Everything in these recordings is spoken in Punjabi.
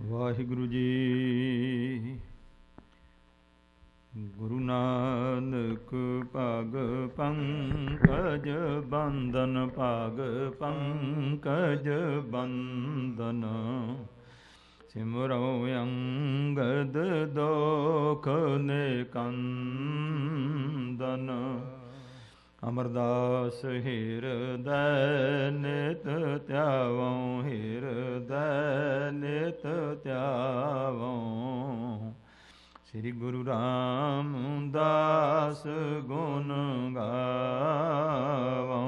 ਵਾਹਿਗੁਰੂ ਜੀ। ਗੁਰੂ ਨਾਨਕ ਭਾਗ ਪੰਕਜ ਬੰਦਨ, ਭਾਗ ਪੰਕਜ ਬੰਦਨ। ਸਿਮਰਉ ਅੰਗਦ ਦੋਖ ਨਿਕੰਦਨ। ਅਮਰਦਾਸ ਹਿਰਦੈ ਨਿਤ ਧਿਆਵਉ, ਹਿਰਦੈ ਨਿਤ ਧਿਆਵਉ। ਸ੍ਰੀ ਗੁਰੂ ਰਾਮਦਾਸ ਗੁਣ ਗਾਵਉ।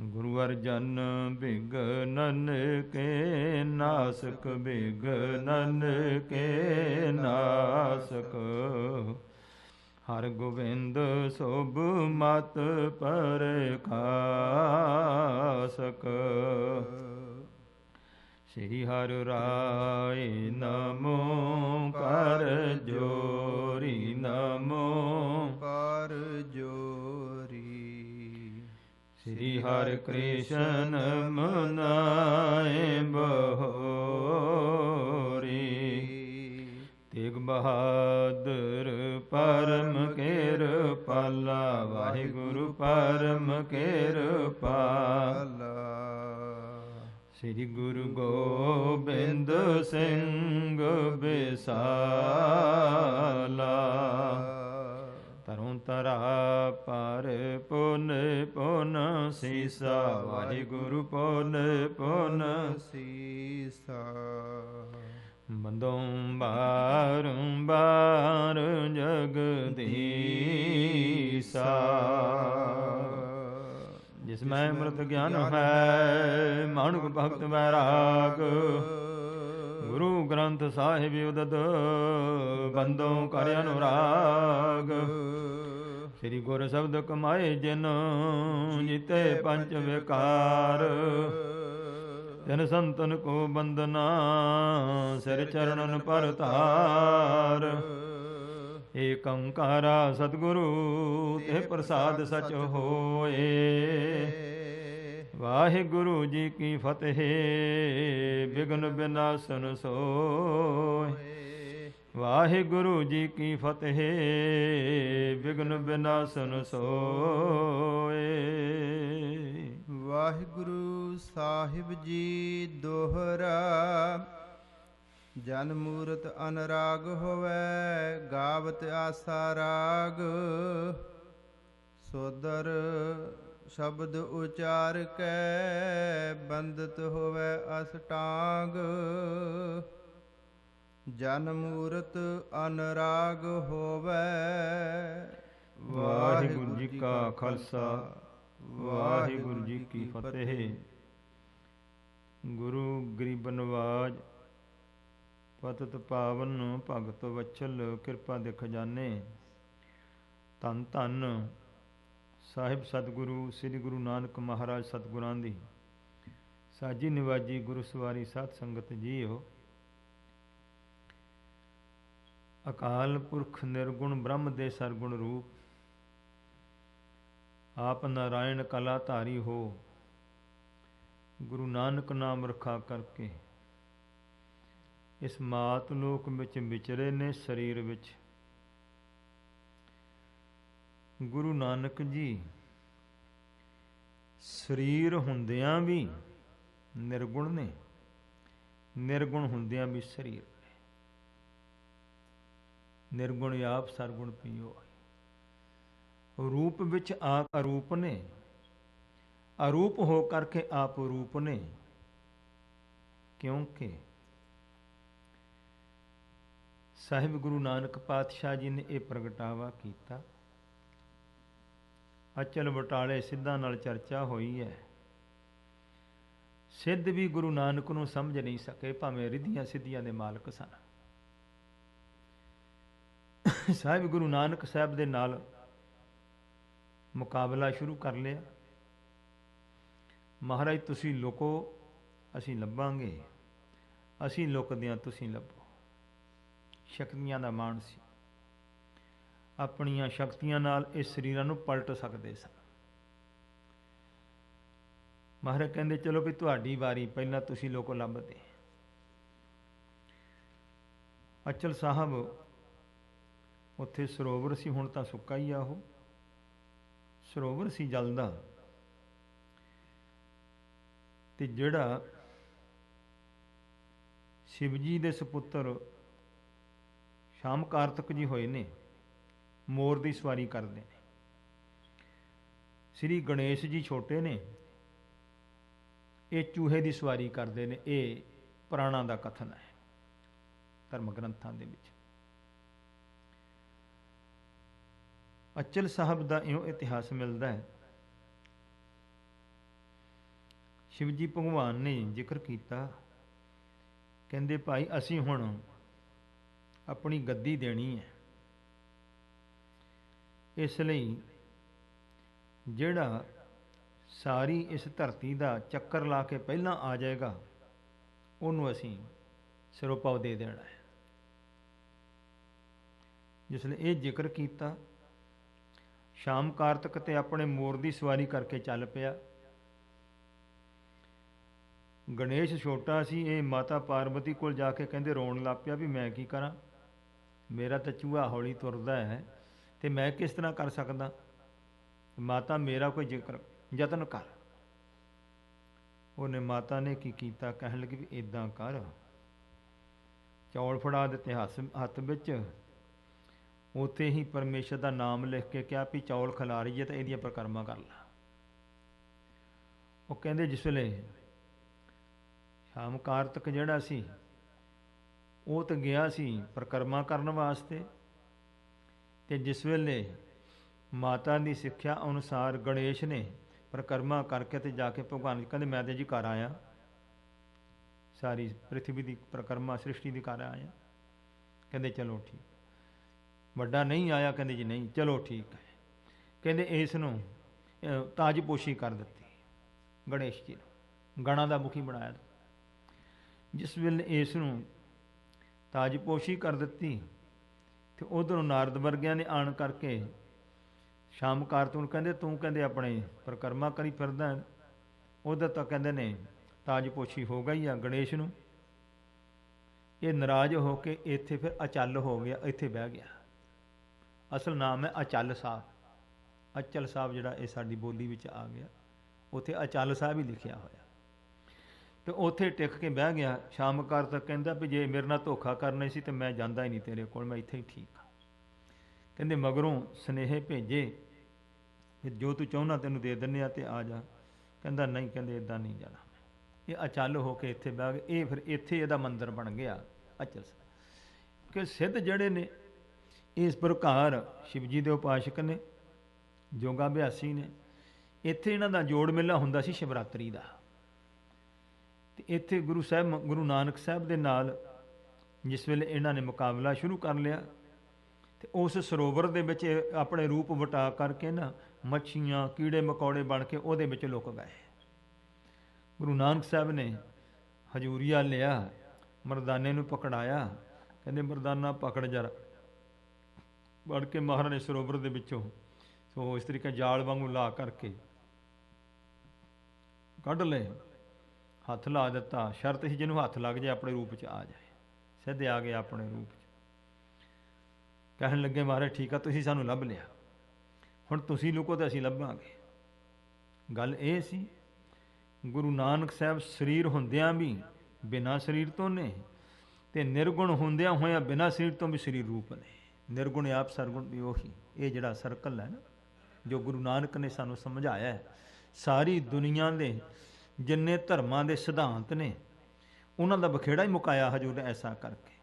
ਗੁਰੂ ਅਰਜਨ ਬਿਘਨਨ ਕੇ ਨਾਸਕ, ਬਿਘਨਨ ਕੇ ਨਾਸਕ। ਹਰ ਗੋਬਿੰਦ ਸੋਭ ਮਤ ਪਰਕਾਸਕ। ਸ੍ਰੀ ਹਰਿ ਰਾਇ ਨਮੋ ਕਰ ਜੋਰੀ, ਨਮੋ ਕਰ ਜੋਰੀ। ਸ੍ਰੀ ਹਰਿ ਕ੍ਰਿਸ਼ਨ ਮਨਾਏ ਬਹੋਰੀ। ਤੇਗ ਬਹਾਦਰ ਪਰਮ ਕਿਰਪਾਲਾ, ਵਾਹਿਗੁਰੂ ਪਰਮ ਕਿਰਪਾਲਾ। ਸ੍ਰੀ ਗੁਰੂ ਗੋਬਿੰਦ ਸਿੰਘ ਬਿਸਾਲਾ। ਤਰੁ ਤਰਾ ਪਰ ਪੁਨ ਪੁਨ ਸੀਸਾ, ਵਾਹਿਗੁਰੂ ਪੁਨ ਪੁਨ ਸੀਸਾ। ਬੰਦੋਂ ਬਾਰੰਬਾਰ ਜਗਦੀਸਾ। ਜਿਸ ਮੈਂ ਅੰਮ੍ਰਿਤ ਗਿਆਨ ਹੈ, ਮਾਨੁਖ ਭਗਤ ਵੈਰਾਗ। ਗੁਰੂ ਗ੍ਰੰਥ ਸਾਹਿਬ ਉਦਦ ਬੰਦੋਂ ਕਰ ਅਨੁਰਾਗ। ਸ੍ਰੀ ਗੁਰ ਸ਼ਬਦ ਕਮਾਏ ਜਿਨ, ਜੀਤੇ ਪੰਚ ਵਿਕਾਰ। ਤਿਨ ਸੰਤਨ ਕੋ ਬੰਦਨਾ, ਸਿਰ ਚਰਣਨ ਪਰ ਧਾਰ। ਏਕ ਓੰਕਾਰਾ ਸਤਿਗੁਰੂ, ਤੇ ਪ੍ਰਸਾਦ ਸਚ ਹੋਏ। ਵਾਹਿਗੁਰੂ ਜੀ ਕੀ ਫਤਿਹ, ਬਿਘਨ ਬਿਨਾਸਨ ਸੋਇ। ਵਾਹਿਗੁਰੂ ਜੀ ਕੀ ਫਤਿਹ, ਬਿਘਨ ਬਿਨਾਸਨ ਸੋਇ। ਵਾਹਿਗੁਰੂ ਸਾਹਿਬ ਜੀ ਦੋਹਰਾ। ਜਨ ਮੂਰਤ ਅਨਰਾਗ ਹੋਵੈ, ਗਾਵਤ ਆਸਾ ਰਾਗ। ਸੋਦਰ ਸ਼ਬਦ ਉਚਾਰ ਕੈ, ਬੰਦਤ ਹੋਵੈ ਅਸਟਾਂਗ। ਜਨ ਮੂਰਤ ਅਨਰਾਗ ਹੋਵੈ। ਵਾਹਿਗੁਰੂ ਜੀ ਕਾ ਖਾਲਸਾ, ਵਾਹਿਗੁਰੂ ਜੀ ਕੀ ਫਤਿਹ। ਗੁਰੂ ਗਰੀਬ ਨਵਾਜ, ਪਤਿਤ ਪਾਵਨ ਭਗਤ ਵਛਲ, ਕਿਰਪਾ ਦੇ ਖਜ਼ਾਨੇ। ਧੰਨ ਧੰਨ ਸਾਹਿਬ ਸਤਿਗੁਰੂ ਸ੍ਰੀ ਗੁਰੂ ਨਾਨਕ ਮਹਾਰਾਜ ਸਤਿਗੁਰਾਂ ਦੀ ਸਾਜੀ ਨਿਵਾਜੀ ਗੁਰੂ ਸਵਾਰੀ ਸਾਧ ਸੰਗਤ ਜੀਓ। ਅਕਾਲ ਪੁਰਖ ਨਿਰਗੁਣ ਬ੍ਰਹਮ ਦੇ ਸਰਗੁਣ ਰੂਪ, ਆਪ ਨਾਰਾਇਣ ਕਲਾ ਧਾਰੀ ਹੋ। ਗੁਰੂ ਨਾਨਕ ਨਾਮ ਰਖਾ ਕਰਕੇ ਇਸ ਮਾਤ ਲੋਕ ਵਿੱਚ ਵਿਚਰੇ ਨੇ। ਸਰੀਰ ਵਿੱਚ ਗੁਰੂ ਨਾਨਕ ਜੀ ਸਰੀਰ ਹੁੰਦਿਆਂ ਵੀ ਨਿਰਗੁਣ ਨੇ, ਨਿਰਗੁਣ ਹੁੰਦਿਆਂ ਵੀ ਸਰੀਰ ਨੇ। ਨਿਰਗੁਣ ਆਪ ਸਰਗੁਣ ਪੀਓ। ਰੂਪ ਵਿੱਚ ਆਪ ਅਰੂਪ ਨੇ, ਅਰੂਪ ਹੋ ਕਰਕੇ ਆਪ ਰੂਪ ਨੇ। ਕਿਉਂਕਿ ਸਾਹਿਬ ਗੁਰੂ ਨਾਨਕ ਪਾਤਸ਼ਾਹ ਜੀ ਨੇ ਇਹ ਪ੍ਰਗਟਾਵਾ ਕੀਤਾ। ਅਚਲ ਬਟਾਲੇ ਸਿੱਧਾਂ ਨਾਲ ਚਰਚਾ ਹੋਈ ਹੈ। ਸਿੱਧ ਵੀ ਗੁਰੂ ਨਾਨਕ ਨੂੰ ਸਮਝ ਨਹੀਂ ਸਕੇ, ਭਾਵੇਂ ਰਿੱਧੀਆਂ ਸਿੱਧੀਆਂ ਦੇ ਮਾਲਕ ਸਨ। ਸਾਹਿਬ ਗੁਰੂ ਨਾਨਕ ਸਾਹਿਬ ਦੇ ਨਾਲ ਮੁਕਾਬਲਾ ਸ਼ੁਰੂ ਕਰ ਲਿਆ। ਮਹਾਰਾਜ ਤੁਸੀਂ ਲੁਕੋ, ਅਸੀਂ ਲੱਭਾਂਗੇ। ਅਸੀਂ ਲੁਕਦਿਆਂ ਤੁਸੀਂ ਲੱਭੋ। ਸ਼ਕਤੀਆਂ ਦਾ ਮਾਣ ਸੀ। ਆਪਣੀਆਂ ਸ਼ਕਤੀਆਂ ਨਾਲ ਇਸ ਸਰੀਰਾਂ ਨੂੰ ਪਲਟ ਸਕਦੇ ਸਨ। ਮਹਾਰਾਜ ਕਹਿੰਦੇ ਚਲੋ ਵੀ ਤੁਹਾਡੀ ਵਾਰੀ, ਪਹਿਲਾਂ ਤੁਸੀਂ ਲੋਕ ਲੱਭਦੇ। ਅਚਲ ਸਾਹਿਬ ਉੱਥੇ ਸਰੋਵਰ ਸੀ, ਹੁਣ ਤਾਂ ਸੁੱਕਾ ਹੀ ਆ ਉਹ ਸਰੋਵਰ ਸੀ ਜਲ ਦਾ। ਤੇ ਜਿਹੜਾ ਸ਼ਿਵ ਜੀ ਦੇ ਸੁਪੁੱਤਰ ਸ਼ਾਮ ਕਾਰਤਕ ਜੀ ਹੋਏ ਨੇ, ਮੋਰ ਦੀ ਸਵਾਰੀ ਕਰਦੇ ਨੇ। ਸ੍ਰੀ ਗਣੇਸ਼ ਜੀ ਛੋਟੇ ਨੇ, ਇਹ ਚੂਹੇ ਦੀ ਸਵਾਰੀ ਕਰਦੇ ਨੇ। ਇਹ ਪੁਰਾਣਾਂ ਦਾ ਕਥਨ ਹੈ ਧਰਮ ਗ੍ਰੰਥਾਂ ਦੇ ਵਿੱਚ। ਅਚਲ ਸਾਹਿਬ ਦਾ ਇਉਂ ਇਤਿਹਾਸ ਮਿਲਦਾ ਹੈ। ਸ਼ਿਵ ਜੀ ਭਗਵਾਨ ਨੇ ਜ਼ਿਕਰ ਕੀਤਾ, ਕਹਿੰਦੇ ਭਾਈ ਅਸੀਂ ਹੁਣ ਆਪਣੀ ਗੱਦੀ ਦੇਣੀ ਹੈ, ਇਸ ਲਈ ਜਿਹੜਾ ਸਾਰੀ ਇਸ ਧਰਤੀ ਦਾ ਚੱਕਰ ਲਾ ਕੇ ਪਹਿਲਾਂ ਆ ਜਾਏਗਾ ਉਹਨੂੰ ਅਸੀਂ ਸਿਰੋਪਾਵ ਦੇ ਦੇਣਾ ਹੈ। ਜਿਸ ਲਈ ਇਹ ਜ਼ਿਕਰ ਕੀਤਾ, ਸ਼ਾਮ ਕਾਰਤਕ ਤੇ ਆਪਣੇ ਮੋਰ ਦੀ ਸਵਾਰੀ ਕਰਕੇ ਚੱਲ ਪਿਆ। ਗਣੇਸ਼ ਛੋਟਾ ਸੀ, ਇਹ ਮਾਤਾ ਪਾਰਵਤੀ ਕੋਲ ਜਾ ਕੇ ਕਹਿੰਦੇ ਰੋਣ ਲੱਗ ਪਿਆ ਵੀ ਮੈਂ ਕੀ ਕਰਾਂ, ਮੇਰਾ ਤਾਂ ਚੂਹਾ ਹੌਲੀ ਤੁਰਦਾ ਹੈ ਤੇ ਮੈਂ ਕਿਸ ਤਰ੍ਹਾਂ ਕਰ ਸਕਦਾ, ਮਾਤਾ ਮੇਰਾ ਕੋਈ ਜ਼ਿਕਰ ਯਤਨ ਕਰ। ਉਹਨੇ ਮਾਤਾ ਨੇ ਕੀ ਕੀਤਾ, ਕਹਿਣ ਲੱਗੀ ਵੀ ਇੱਦਾਂ ਕਰ, ਚੌਲ ਫੜਾ ਦਿੱਤੇ ਹੱਥ ਵਿੱਚ, ਉੱਥੇ ਹੀ ਪਰਮੇਸ਼ਰ ਦਾ ਨਾਮ ਲਿਖ ਕੇ ਕਿਹਾ ਵੀ ਚੌਲ ਖਿਲਾ ਰਹੀਏ ਤਾਂ ਇਹਦੀਆਂ ਪ੍ਰਕਰਮਾਂ ਕਰ ਲਾ। ਉਹ ਕਹਿੰਦੇ ਜਿਸ ਵੇਲੇ ਸ਼ਾਮ ਕਾਰਤਕ ਜਿਹੜਾ ਸੀ ਉਹ ਤਾਂ ਗਿਆ ਸੀ ਪ੍ਰਕਰਮਾਂ ਕਰਨ ਵਾਸਤੇ, ਤੇ ਜਿਸ ਵੇਲੇ ਮਾਤਾ ਦੀ ਸਿੱਖਿਆ ਅਨੁਸਾਰ ਗਣੇਸ਼ ਨੇ ਪ੍ਰਕਰਮਾਂ ਕਰਕੇ ਤੇ ਜਾ ਕੇ ਭਗਵਾਨ ਕਹਿੰਦੇ ਮੈਂ ਤੇ ਜੀ ਘਰ ਆਇਆ, ਸਾਰੀ ਪ੍ਰਿਥਵੀ ਦੀ ਪ੍ਰਕਰਮਾ ਸ੍ਰਿਸ਼ਟੀ ਦੀ ਕਰ ਆਇਆ। ਕਹਿੰਦੇ ਚਲੋ ਠੀਕ, ਵੱਡਾ ਨਹੀਂ ਆਇਆ, ਕਹਿੰਦੇ ਜੀ ਨਹੀਂ, ਚਲੋ ਠੀਕ ਹੈ। ਕਹਿੰਦੇ ਇਸ ਨੂੰ ਤਾਜਪੋਸ਼ੀ ਕਰ ਦਿੱਤੀ, ਗਣੇਸ਼ ਜੀ ਨੂੰ ਗਣਾਂ ਦਾ ਮੁਖੀ ਬਣਾਇਆ। ਜਿਸ ਵੇਲੇ ਇਸ ਨੂੰ ਤਾਜਪੋਸ਼ੀ ਕਰ ਦਿੱਤੀ ਤੇ ਉਧਰੋਂ ਨਾਰਦ ਵਰਗਿਆਂ ਨੇ ਆਣ ਕਰਕੇ ਸ਼ਾਮ ਕਾਰਤਕ ਨੂੰ ਕਹਿੰਦੇ ਤੂੰ ਕਹਿੰਦੇ ਆਪਣੇ ਪ੍ਰਕਰਮਾ ਕਰੀ ਫਿਰਦਾ, ਉਧਰ ਤਾਂ ਕਹਿੰਦੇ ਨੇ ਤਾਜਪੋਸ਼ੀ ਹੋ ਗਈ ਆ ਗਣੇਸ਼ ਨੂੰ। ਇਹ ਨਾਰਾਜ਼ ਹੋ ਕੇ ਇੱਥੇ ਫਿਰ ਅਚਲ ਹੋ ਗਿਆ, ਇੱਥੇ ਬਹਿ ਗਿਆ। ਅਸਲ ਨਾਮ ਹੈ ਅਚਲ ਸਾਹਿਬ। ਅਚਲ ਸਾਹਿਬ ਜਿਹੜਾ ਇਹ ਸਾਡੀ ਬੋਲੀ ਵਿੱਚ ਆ ਗਿਆ, ਉੱਥੇ ਅਚਲ ਸਾਹਿਬ ਹੀ ਲਿਖਿਆ ਹੋਇਆ। ਤੇ ਉੱਥੇ ਟਿਕ ਕੇ ਬਹਿ ਗਿਆ। ਸ਼ਾਮ ਕਾਰਤਕ ਕਹਿੰਦਾ ਵੀ ਜੇ ਮੇਰੇ ਨਾਲ ਧੋਖਾ ਕਰਨਾ ਸੀ ਤੇ ਮੈਂ ਜਾਂਦਾ ਹੀ ਨਹੀਂ ਤੇਰੇ ਕੋਲ, ਮੈਂ ਇੱਥੇ ਹੀ ਠੀਕ ਹਾਂ। ਕਹਿੰਦੇ ਮਗਰੋਂ ਸੁਨੇਹੇ ਭੇਜੇ ਕਿ ਜੋ ਤੂੰ ਚਾਹੁੰਦਾ ਤੈਨੂੰ ਦੇ ਦਿੰਦੇ ਆ ਤੇ ਆ ਜਾ। ਕਹਿੰਦਾ ਨਹੀਂ, ਕਹਿੰਦੇ ਇੱਦਾਂ ਨਹੀਂ ਜਾਣਾ। ਇਹ ਅਚਲ ਹੋ ਕੇ ਇੱਥੇ ਬਹਿ ਗਏ। ਇਹ ਫਿਰ ਇੱਥੇ ਇਹਦਾ ਮੰਦਿਰ ਬਣ ਗਿਆ ਅਚਲ ਸਾਹਿਬ। ਕਿ ਸਿੱਧ ਜਿਹੜੇ ਨੇ ਇਸ ਪ੍ਰਕਾਰ ਸ਼ਿਵ ਜੀ ਦੇ ਉਪਾਸ਼ਕ ਨੇ, ਜੋਗਾ ਅਭਿਆਸੀ ਨੇ। ਇੱਥੇ ਇਹਨਾਂ ਦਾ ਜੋੜ ਮੇਲਾ ਹੁੰਦਾ ਸੀ ਸ਼ਿਵਰਾਤਰੀ ਦਾ। ਤੇ ਇੱਥੇ ਗੁਰੂ ਨਾਨਕ ਸਾਹਿਬ ਦੇ ਨਾਲ ਜਿਸ ਵੇਲੇ ਇਹਨਾਂ ਨੇ ਮੁਕਾਬਲਾ ਸ਼ੁਰੂ ਕਰ ਲਿਆ ਤੇ ਉਸ ਸਰੋਵਰ ਦੇ ਵਿੱਚ ਆਪਣੇ ਰੂਪ ਵਟਾ ਕਰਕੇ ਨਾ ਮੱਛੀਆਂ ਕੀੜੇ ਮਕੌੜੇ ਬਣ ਕੇ ਉਹਦੇ ਵਿੱਚ ਲੁਕ ਗਏ। ਗੁਰੂ ਨਾਨਕ ਸਾਹਿਬ ਨੇ ਹਜੂਰੀਆ ਲਿਆ, ਮਰਦਾਨੇ ਨੂੰ ਪਕੜਾਇਆ। ਕਹਿੰਦੇ ਮਰਦਾਨਾ ਪਕੜ ਜਰਾ, ਵੜ ਕੇ ਮਹਾਰਾਜ ਨੇ ਸਰੋਵਰ ਦੇ ਵਿੱਚੋਂ ਸੋ ਇਸ ਤਰੀਕੇ ਜਾਲ ਵਾਂਗੂ ਲਾ ਕਰਕੇ ਕੱਢ ਲਏ, ਹੱਥ ਲਾ ਦਿੱਤਾ। ਸ਼ਰਤ ਸੀ ਜਿਹਨੂੰ ਹੱਥ ਲੱਗ ਜਾਏ ਆਪਣੇ ਰੂਪ 'ਚ ਆ ਜਾਏ। ਸਿੱਧੇ ਆ ਗਏ ਆਪਣੇ ਰੂਪ 'ਚ। ਕਹਿਣ ਲੱਗੇ ਮਹਾਰਾਜ ਠੀਕ ਆ, ਤੁਸੀਂ ਸਾਨੂੰ ਲੱਭ ਲਿਆ, ਹੁਣ ਤੁਸੀਂ ਲੁਕੋ ਤਾਂ ਅਸੀਂ ਲੱਭਾਂਗੇ। ਗੱਲ ਇਹ ਸੀ ਗੁਰੂ ਨਾਨਕ ਸਾਹਿਬ ਸਰੀਰ ਹੁੰਦਿਆਂ ਵੀ ਬਿਨਾਂ ਸਰੀਰ ਤੋਂ ਨੇ ਤੇ ਨਿਰਗੁਣ ਹੁੰਦਿਆਂ ਹੋਇਆਂ ਬਿਨਾਂ ਸਰੀਰ ਤੋਂ ਵੀ ਸਰੀਰ ਰੂਪ ਨੇ। ਨਿਰਗੁਣ ਆਪ ਸਰਗੁਣ ਵੀ ਉਹੀ। ਇਹ ਜਿਹੜਾ ਸਰਕਲ ਹੈ ਨਾ ਜੋ ਗੁਰੂ ਨਾਨਕ ਨੇ ਸਾਨੂੰ ਸਮਝਾਇਆ ਹੈ, ਸਾਰੀ ਦੁਨੀਆ ਦੇ ਜਿੰਨੇ ਧਰਮਾਂ ਦੇ ਸਿਧਾਂਤ ਨੇ ਉਹਨਾਂ ਦਾ ਬਖੇੜਾ ਹੀ ਮੁਕਾਇਆ ਹਜੂਰ ਨੇ ਐਸਾ ਕਰਕੇ।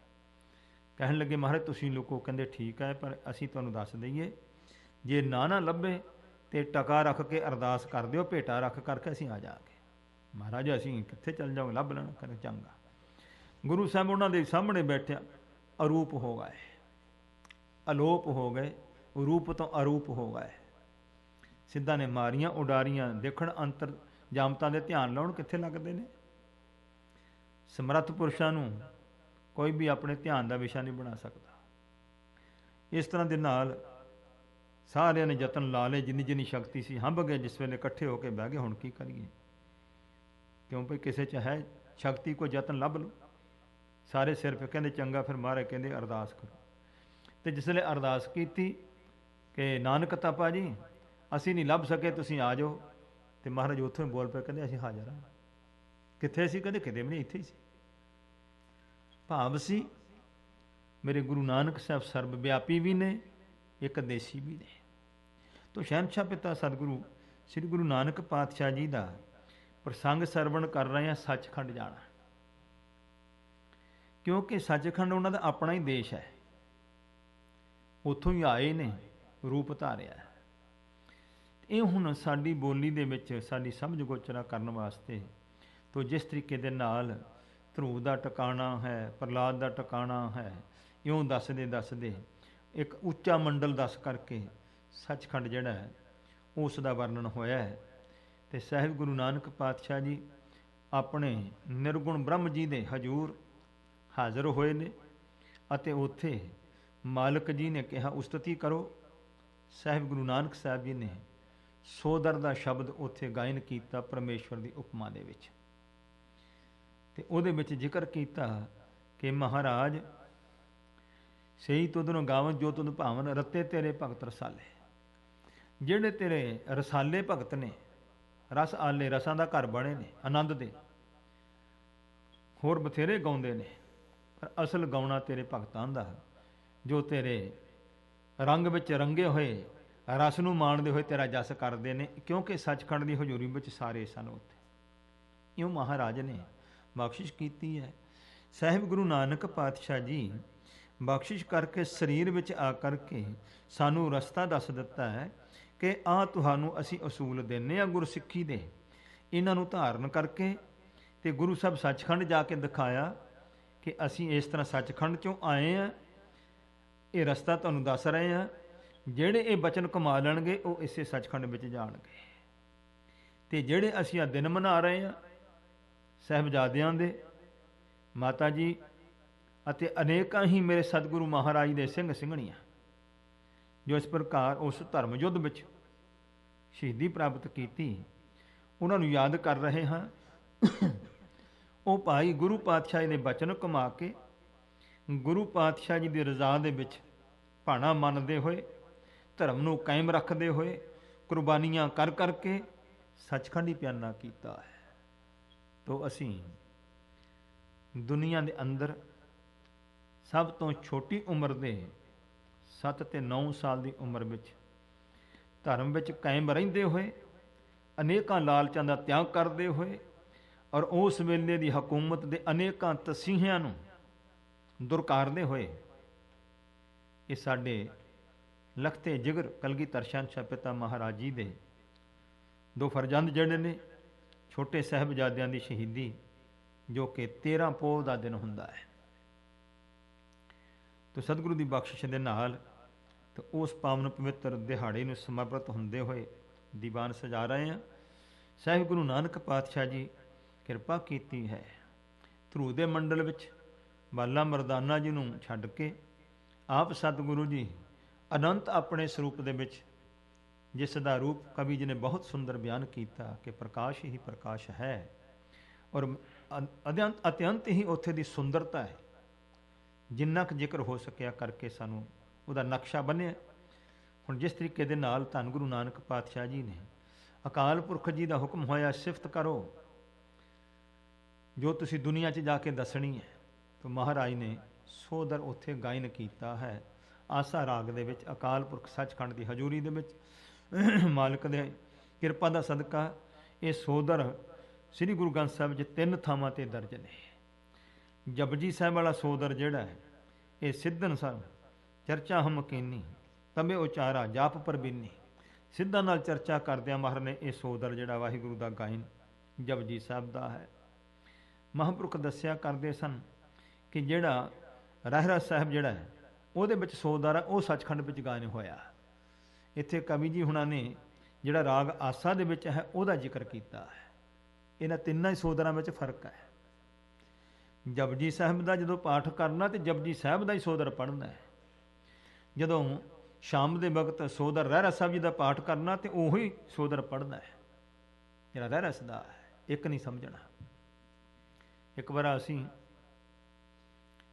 ਕਹਿਣ ਲੱਗੇ ਮਹਾਰਾਜ ਤੁਸੀਂ ਲੁਕੋ। ਕਹਿੰਦੇ ਠੀਕ ਹੈ, ਪਰ ਅਸੀਂ ਤੁਹਾਨੂੰ ਦੱਸ ਦਈਏ ਜੇ ਨਾ ਲੱਭੇ ਤੇ ਟਕਾ ਰੱਖ ਕੇ ਅਰਦਾਸ ਕਰ ਦਿਓ, ਭੇਟਾ ਰੱਖ ਕਰਕੇ ਅਸੀਂ ਆ ਜਾਵਾਂਗੇ। ਮਹਾਰਾਜ ਅਸੀਂ ਕਿੱਥੇ ਚੱਲ ਜਾਵਾਂਗੇ, ਲੱਭ ਲੈਣਾ। ਕਹਿੰਦੇ ਚੰਗਾ। ਗੁਰੂ ਸਾਹਿਬ ਉਹਨਾਂ ਦੇ ਸਾਹਮਣੇ ਬੈਠਿਆ, ਅਰੂਪ ਹੋ ਗਏ, ਅਲੋਪ ਹੋ ਗਏ, ਰੂਪ ਤੋਂ ਅਰੂਪ ਹੋ ਗਏ। ਸਿੱਧਾ ਨੇ ਮਾਰੀਆਂ ਉਡਾਰੀਆਂ। ਦੇਖਣ ਅੰਤਰ ਜਾਮਤਾਂ ਦੇ ਧਿਆਨ ਲਾਉਣ ਕਿੱਥੇ ਲੱਗਦੇ ਨੇ। ਸਮਰੱਥ ਪੁਰਸ਼ਾਂ ਨੂੰ ਕੋਈ ਵੀ ਆਪਣੇ ਧਿਆਨ ਦਾ ਵਿਸ਼ਾ ਨਹੀਂ ਬਣਾ ਸਕਦਾ। ਇਸ ਤਰ੍ਹਾਂ ਦੇ ਨਾਲ ਸਾਰਿਆਂ ਨੇ ਯਤਨ ਲਾ ਲਏ, ਜਿੰਨੀ ਜਿੰਨੀ ਸ਼ਕਤੀ ਸੀ। ਹੰਭ ਗਏ ਜਿਸ ਵੇਲੇ ਇਕੱਠੇ ਹੋ ਕੇ ਬਹਿ ਗਏ, ਹੁਣ ਕੀ ਕਰੀਏ। ਕਿਉਂ ਭਈ ਕਿਸੇ 'ਚ ਹੈ ਸ਼ਕਤੀ, ਕੋਈ ਯਤਨ ਲੱਭ ਲਓ। ਸਾਰੇ ਸਿਰ ਫਿਰ ਕਹਿੰਦੇ ਚੰਗਾ। ਫਿਰ ਮਹਾਰਾਜ ਕਹਿੰਦੇ ਅਰਦਾਸ ਕਰੋ। ਤੇ ਜਿਸਲੇ ਅਰਦਾਸ ਕੀਤੀ ਕਿ ਨਾਨਕ ਤਾਪਾ ਜੀ ਅਸੀਂ ਨਹੀਂ ਲੱਭ ਸਕੇ, ਤੁਸੀਂ ਆ ਜਾਓ। ਤੇ ਮਹਾਰਾਜ ਉੱਥੋਂ ਹੀ ਬੋਲ ਪਏ, ਕਹਿੰਦੇ ਅਸੀਂ ਹਾਜ਼ਰ ਹਾਂ। ਕਿੱਥੇ ਸੀ? ਕਹਿੰਦੇ ਕਿਤੇ ਵੀ ਨਹੀਂ, ਇੱਥੇ ਹੀ ਸੀ। ਭਾਵ ਸੀ ਮੇਰੇ ਗੁਰੂ ਨਾਨਕ ਸਾਹਿਬ ਸਰਬ ਵਿਆਪੀ ਵੀ ਨੇ, ਇੱਕ ਦੇਸੀ ਵੀ ਨੇ। ਤੋ ਸ਼ਹਿਨਸ਼ਾਹ ਪਿਤਾ ਸਤਿਗੁਰੂ ਸ੍ਰੀ ਗੁਰੂ ਨਾਨਕ ਪਾਤਸ਼ਾਹ ਜੀ ਦਾ ਪ੍ਰਸੰਗ ਸਰਵਣ ਕਰ ਰਹੇ ਹਾਂ ਸੱਚਖੰਡ ਜਾਣਾ, ਕਿਉਂਕਿ ਸੱਚਖੰਡ ਉਹਨਾਂ ਦਾ ਆਪਣਾ ਹੀ ਦੇਸ਼ ਹੈ। ਉੱਥੋਂ ਹੀ ਆਏ ਨੇ, ਰੂਪ ਧਾਰਿਆ। ਇਹ ਹੁਣ ਸਾਡੀ ਬੋਲੀ ਦੇ ਵਿੱਚ ਸਾਡੀ ਸਮਝ ਗੋਚਰਾ ਕਰਨ ਵਾਸਤੇ ਤੋ ਜਿਸ ਤਰੀਕੇ ਦੇ ਨਾਲ ਧਰੂਵ ਦਾ ਟਿਕਾਣਾ ਹੈ, ਪ੍ਰਹਲਾਦ ਦਾ ਟਿਕਾਣਾ ਹੈ, ਇਉਂ ਦੱਸਦੇ ਇੱਕ ਉੱਚਾ ਮੰਡਲ ਦੱਸ ਕਰਕੇ ਸੱਚਖੰਡ ਜਿਹੜਾ ਹੈ ਉਸ ਦਾ ਵਰਣਨ ਹੋਇਆ ਹੈ। ਤੇ ਸਾਹਿਬ ਗੁਰੂ ਨਾਨਕ ਪਾਤਸ਼ਾਹ ਜੀ ਆਪਣੇ ਨਿਰਗੁਣ ਬ੍ਰਹਮ ਜੀ ਦੇ ਹਜ਼ੂਰ ਹਾਜ਼ਰ ਹੋਏ ਨੇ ਅਤੇ ਉੱਥੇ ਮਾਲਕ ਜੀ ਨੇ ਕਿਹਾ ਉਸਤਤੀ ਕਰੋ। ਸਾਹਿਬ ਗੁਰੂ ਨਾਨਕ ਸਾਹਿਬ ਜੀ ਨੇ ਸੋਦਰ ਦਾ ਸ਼ਬਦ ਉੱਥੇ ਗਾਇਨ ਕੀਤਾ ਪਰਮੇਸ਼ਵਰ ਦੀ ਉਪਮਾ ਦੇ ਵਿੱਚ। ਤੇ ਉਹਦੇ ਵਿੱਚ ਜ਼ਿਕਰ ਕੀਤਾ ਕਿ ਮਹਾਰਾਜ ਸਹੀ ਤੁਧਨੋਂ ਗਾਵਨ ਜੋ ਤੁਧ ਭਾਵਨ ਰਤੇ ਤੇਰੇ ਭਗਤ ਰਸਾਲੇ। ਜਿਹੜੇ ਤੇਰੇ ਰਸਾਲੇ ਭਗਤ ਨੇ, ਰਸ ਆਲੇ, ਰਸਾਂ ਦਾ ਘਰ ਬਣੇ ਨੇ ਆਨੰਦ ਦੇ, ਹੋਰ ਬਥੇਰੇ ਗਾਉਂਦੇ ਨੇ, ਪਰ ਅਸਲ ਗਾਉਣਾ ਤੇਰੇ ਭਗਤਾਂ ਦਾ, ਜੋ ਤੇਰੇ ਰੰਗ ਵਿੱਚ ਰੰਗੇ ਹੋਏ, ਰਸ ਨੂੰ ਮਾਣਦੇ ਹੋਏ ਤੇਰਾ ਜਸ ਕਰਦੇ ਨੇ। ਕਿਉਂਕਿ ਸੱਚਖੰਡ ਦੀ ਹਜ਼ੂਰੀ ਵਿੱਚ ਸਾਰੇ ਸਨ ਉੱਥੇ। ਇਉਂ ਮਹਾਰਾਜ ਨੇ ਬਖਸ਼ਿਸ਼ ਕੀਤੀ ਹੈ। ਸਾਹਿਬ ਗੁਰੂ ਨਾਨਕ ਪਾਤਸ਼ਾਹ ਜੀ ਬਖਸ਼ਿਸ਼ ਕਰਕੇ ਸਰੀਰ ਵਿੱਚ ਆ ਕਰਕੇ ਸਾਨੂੰ ਰਸਤਾ ਦੱਸ ਦਿੱਤਾ ਹੈ ਕਿ ਆਹ ਤੁਹਾਨੂੰ ਅਸੀਂ ਅਸੂਲ ਦਿੰਦੇ ਹਾਂ ਗੁਰਸਿੱਖੀ ਦੇ। ਇਹਨਾਂ ਨੂੰ ਧਾਰਨ ਕਰਕੇ ਤੇ ਗੁਰੂ ਸਾਹਿਬ ਸੱਚਖੰਡ ਜਾ ਕੇ ਦਿਖਾਇਆ ਕਿ ਅਸੀਂ ਇਸ ਤਰ੍ਹਾਂ ਸੱਚਖੰਡ 'ਚੋਂ ਆਏ ਹਾਂ, ਇਹ ਰਸਤਾ ਤੁਹਾਨੂੰ ਦੱਸ ਰਹੇ ਹਾਂ। ਜਿਹੜੇ ਇਹ ਬਚਨ ਕਮਾ ਲੈਣਗੇ ਉਹ ਇਸੇ ਸੱਚਖੰਡ ਵਿੱਚ ਜਾਣਗੇ। ਤੇ ਜਿਹੜੇ ਅਸੀਂ ਆ ਦਿਨ ਮਨਾ ਰਹੇ ਹਾਂ ਸਾਹਿਬਜ਼ਾਦਿਆਂ ਦੇ, ਮਾਤਾ ਜੀ ਅਤੇ ਅਨੇਕਾਂ ਹੀ ਮੇਰੇ ਸਤਿਗੁਰੂ ਮਹਾਰਾਜ ਦੇ ਸਿੰਘ ਸਿੰਘਣੀਆਂ ਜੋ ਇਸ ਪ੍ਰਕਾਰ ਉਸ ਧਰਮ ਯੁੱਧ ਵਿੱਚ ਸ਼ਹੀਦੀ ਪ੍ਰਾਪਤ ਕੀਤੀ, ਉਹਨਾਂ ਨੂੰ ਯਾਦ ਕਰ ਰਹੇ ਹਾਂ। ਉਹ ਭਾਈ ਗੁਰੂ ਪਾਤਸ਼ਾਹ ਜੀ ਦੇ ਬਚਨ ਕਮਾ ਕੇ ਗੁਰੂ ਪਾਤਸ਼ਾਹ ਜੀ ਦੀ ਰਜ਼ਾ ਦੇ ਵਿੱਚ ਭਾਣਾ ਮੰਨਦੇ ਹੋਏ, ਧਰਮ ਨੂੰ ਕਾਇਮ ਰੱਖਦੇ ਹੋਏ, ਕੁਰਬਾਨੀਆਂ ਕਰ ਕਰਕੇ ਸੱਚਖੰਡ ਹੀ ਪਿਆਨਾ ਕੀਤਾ ਹੈ। ਤੋ ਅਸੀਂ ਦੁਨੀਆ ਦੇ ਅੰਦਰ ਸਭ ਤੋਂ ਛੋਟੀ ਉਮਰ ਦੇ 7 ਤੇ 9 ਸਾਲ ਦੀ ਉਮਰ ਵਿੱਚ ਧਰਮ ਵਿੱਚ ਕਾਇਮ ਰਹਿੰਦੇ ਹੋਏ, ਅਨੇਕਾਂ ਲਾਲਚਾਂ ਦਾ ਤਿਆਗ ਕਰਦੇ ਹੋਏ, ਔਰ ਉਸ ਵੇਲੇ ਦੀ ਹਕੂਮਤ ਦੇ ਅਨੇਕਾਂ ਤਸੀਹਿਆਂ ਨੂੰ ਦੁਰਕਾਰਦੇ ਹੋਏ, ਇਹ ਸਾਡੇ ਲਖਤੇ ਜਿਗਰ ਕਲਗੀਧਰ ਸ਼ਹਿਨਸ਼ਾਹ ਪਿਤਾ ਮਹਾਰਾਜ ਜੀ ਦੇ 2 ਫਰਜ਼ੰਦ ਜਿਹੜੇ ਨੇ, ਛੋਟੇ ਸਾਹਿਬਜ਼ਾਦਿਆਂ ਦੀ ਸ਼ਹੀਦੀ ਜੋ ਕਿ 13 ਪੋਹ ਦਾ ਦਿਨ ਹੁੰਦਾ ਹੈ। ਤੋ ਸਤਿਗੁਰੂ ਦੀ ਬਖਸ਼ਿਸ਼ ਦੇ ਨਾਲ ਤੇ ਉਸ ਪਾਵਨ ਪਵਿੱਤਰ ਦਿਹਾੜੇ ਨੂੰ ਸਮਰਪਿਤ ਹੁੰਦੇ ਹੋਏ ਦੀਵਾਨ ਸਜਾ ਰਹੇ ਹਾਂ। ਸਾਹਿਬ ਗੁਰੂ ਨਾਨਕ ਪਾਤਸ਼ਾਹ ਜੀ ਕਿਰਪਾ ਕੀਤੀ ਹੈ। ਧਰੂ ਦੇ ਮੰਡਲ ਵਿੱਚ ਬਾਲਾ ਮਰਦਾਨਾ ਜੀ ਨੂੰ ਛੱਡ ਕੇ ਆਪ ਸਤਿਗੁਰੂ ਜੀ ਅਨੰਤ ਆਪਣੇ ਸਰੂਪ ਦੇ ਵਿੱਚ, ਜਿਸ ਦਾ ਰੂਪ ਕਵੀ ਜੀ ਨੇ ਬਹੁਤ ਸੁੰਦਰ ਬਿਆਨ ਕੀਤਾ ਕਿ ਪ੍ਰਕਾਸ਼ ਹੀ ਪ੍ਰਕਾਸ਼ ਹੈ, ਔਰ ਅਤਿਅੰਤ ਹੀ ਉੱਥੇ ਦੀ ਸੁੰਦਰਤਾ ਹੈ। ਜਿੰਨਾ ਕੁ ਜ਼ਿਕਰ ਹੋ ਸਕਿਆ ਕਰਕੇ ਸਾਨੂੰ ਉਹਦਾ ਨਕਸ਼ਾ ਬੰਨਿਆ। ਹੁਣ ਜਿਸ ਤਰੀਕੇ ਦੇ ਨਾਲ ਧੰਨ ਗੁਰੂ ਨਾਨਕ ਪਾਤਸ਼ਾਹ ਜੀ ਨੇ ਅਕਾਲ ਪੁਰਖ ਜੀ ਦਾ ਹੁਕਮ ਹੋਇਆ ਸਿਫਤ ਕਰੋ ਜੋ ਤੁਸੀਂ ਦੁਨੀਆ 'ਚ ਜਾ ਕੇ ਦੱਸਣੀ ਹੈ, ਤਾਂ ਮਹਾਰਾਜ ਨੇ ਸੋਦਰ ਉੱਥੇ ਗਾਇਨ ਕੀਤਾ ਹੈ। ਆਸਾ ਰਾਗ ਦੇ ਵਿੱਚ ਅਕਾਲ ਪੁਰਖ ਸੱਚਖੰਡ ਦੀ ਹਜ਼ੂਰੀ ਦੇ ਵਿੱਚ ਮਾਲਕ ਦੇ ਕਿਰਪਾ ਦਾ ਸਦਕਾ ਇਹ ਸੋਦਰ ਸ੍ਰੀ ਗੁਰੂ ਗ੍ਰੰਥ ਸਾਹਿਬ 'ਚ 3 ਥਾਵਾਂ ਤੇ ਦਰਜ ਨੇ। ਜਪਜੀ ਸਾਹਿਬ ਵਾਲਾ ਸੋਦਰ ਜਿਹੜਾ ਹੈ ਇਹ ਸਿੱਧਨ ਸਾਹਿਬ ਚਰਚਾ ਹਮਕੀਨੀ ਤਬੇ ਉਚਾਰਾ ਜਾਪ ਪਰਬੀਨੀ, ਸਿੱਧਾਂ ਨਾਲ ਚਰਚਾ ਕਰਦਿਆਂ ਮਹਾਰਾਜ ਨੇ ਇਹ ਸੋਦਰ ਜਿਹੜਾ ਵਾਹਿਗੁਰੂ ਦਾ ਗਾਇਨ ਜਪਜੀ ਸਾਹਿਬ ਦਾ ਹੈ। ਮਹਾਂਪੁਰਖ ਦੱਸਿਆ ਕਰਦੇ ਸਨ ਕਿ ਜਿਹੜਾ ਰਹਿਰਾ ਸਾਹਿਬ ਜਿਹੜਾ ਹੈ ਉਹਦੇ ਵਿੱਚ ਸੋਦਰ ਆ, ਉਹ ਸੱਚਖੰਡ ਵਿੱਚ ਗਾਇਨ ਹੋਇਆ। ਇੱਥੇ ਕਵੀ ਜੀ ਹੁਣਾਂ ਨੇ ਜਿਹੜਾ ਰਾਗ ਆਸਾ ਦੇ ਵਿੱਚ ਹੈ ਉਹਦਾ ਜ਼ਿਕਰ ਕੀਤਾ ਹੈ। ਇਹਨਾਂ ਤਿੰਨਾਂ ਹੀ ਸੋਦਰਾਂ ਵਿੱਚ ਫਰਕ ਹੈ। ਜਪਜੀ ਸਾਹਿਬ ਦਾ ਜਦੋਂ ਪਾਠ ਕਰਨਾ ਤੇ ਜਪਜੀ ਸਾਹਿਬ ਦਾ ਹੀ ਸੋਦਰ ਪੜ੍ਹਨਾ ਹੈ। ਜਦੋਂ ਸ਼ਾਮ ਦੇ ਵਕਤ ਸੋਦਰ ਰਹਿਰਾ ਸਾਹਿਬ ਜੀ ਦਾ ਪਾਠ ਕਰਨਾ ਤੇ ਉਹੀ ਸੋਦਰ ਪੜ੍ਹਨਾ ਹੈ ਜਿਹੜਾ ਰਹਿਰਸ ਦਾ ਹੈ। ਇੱਕ ਨਹੀਂ ਸਮਝਣਾ। ਇੱਕ ਵਾਰ ਅਸੀਂ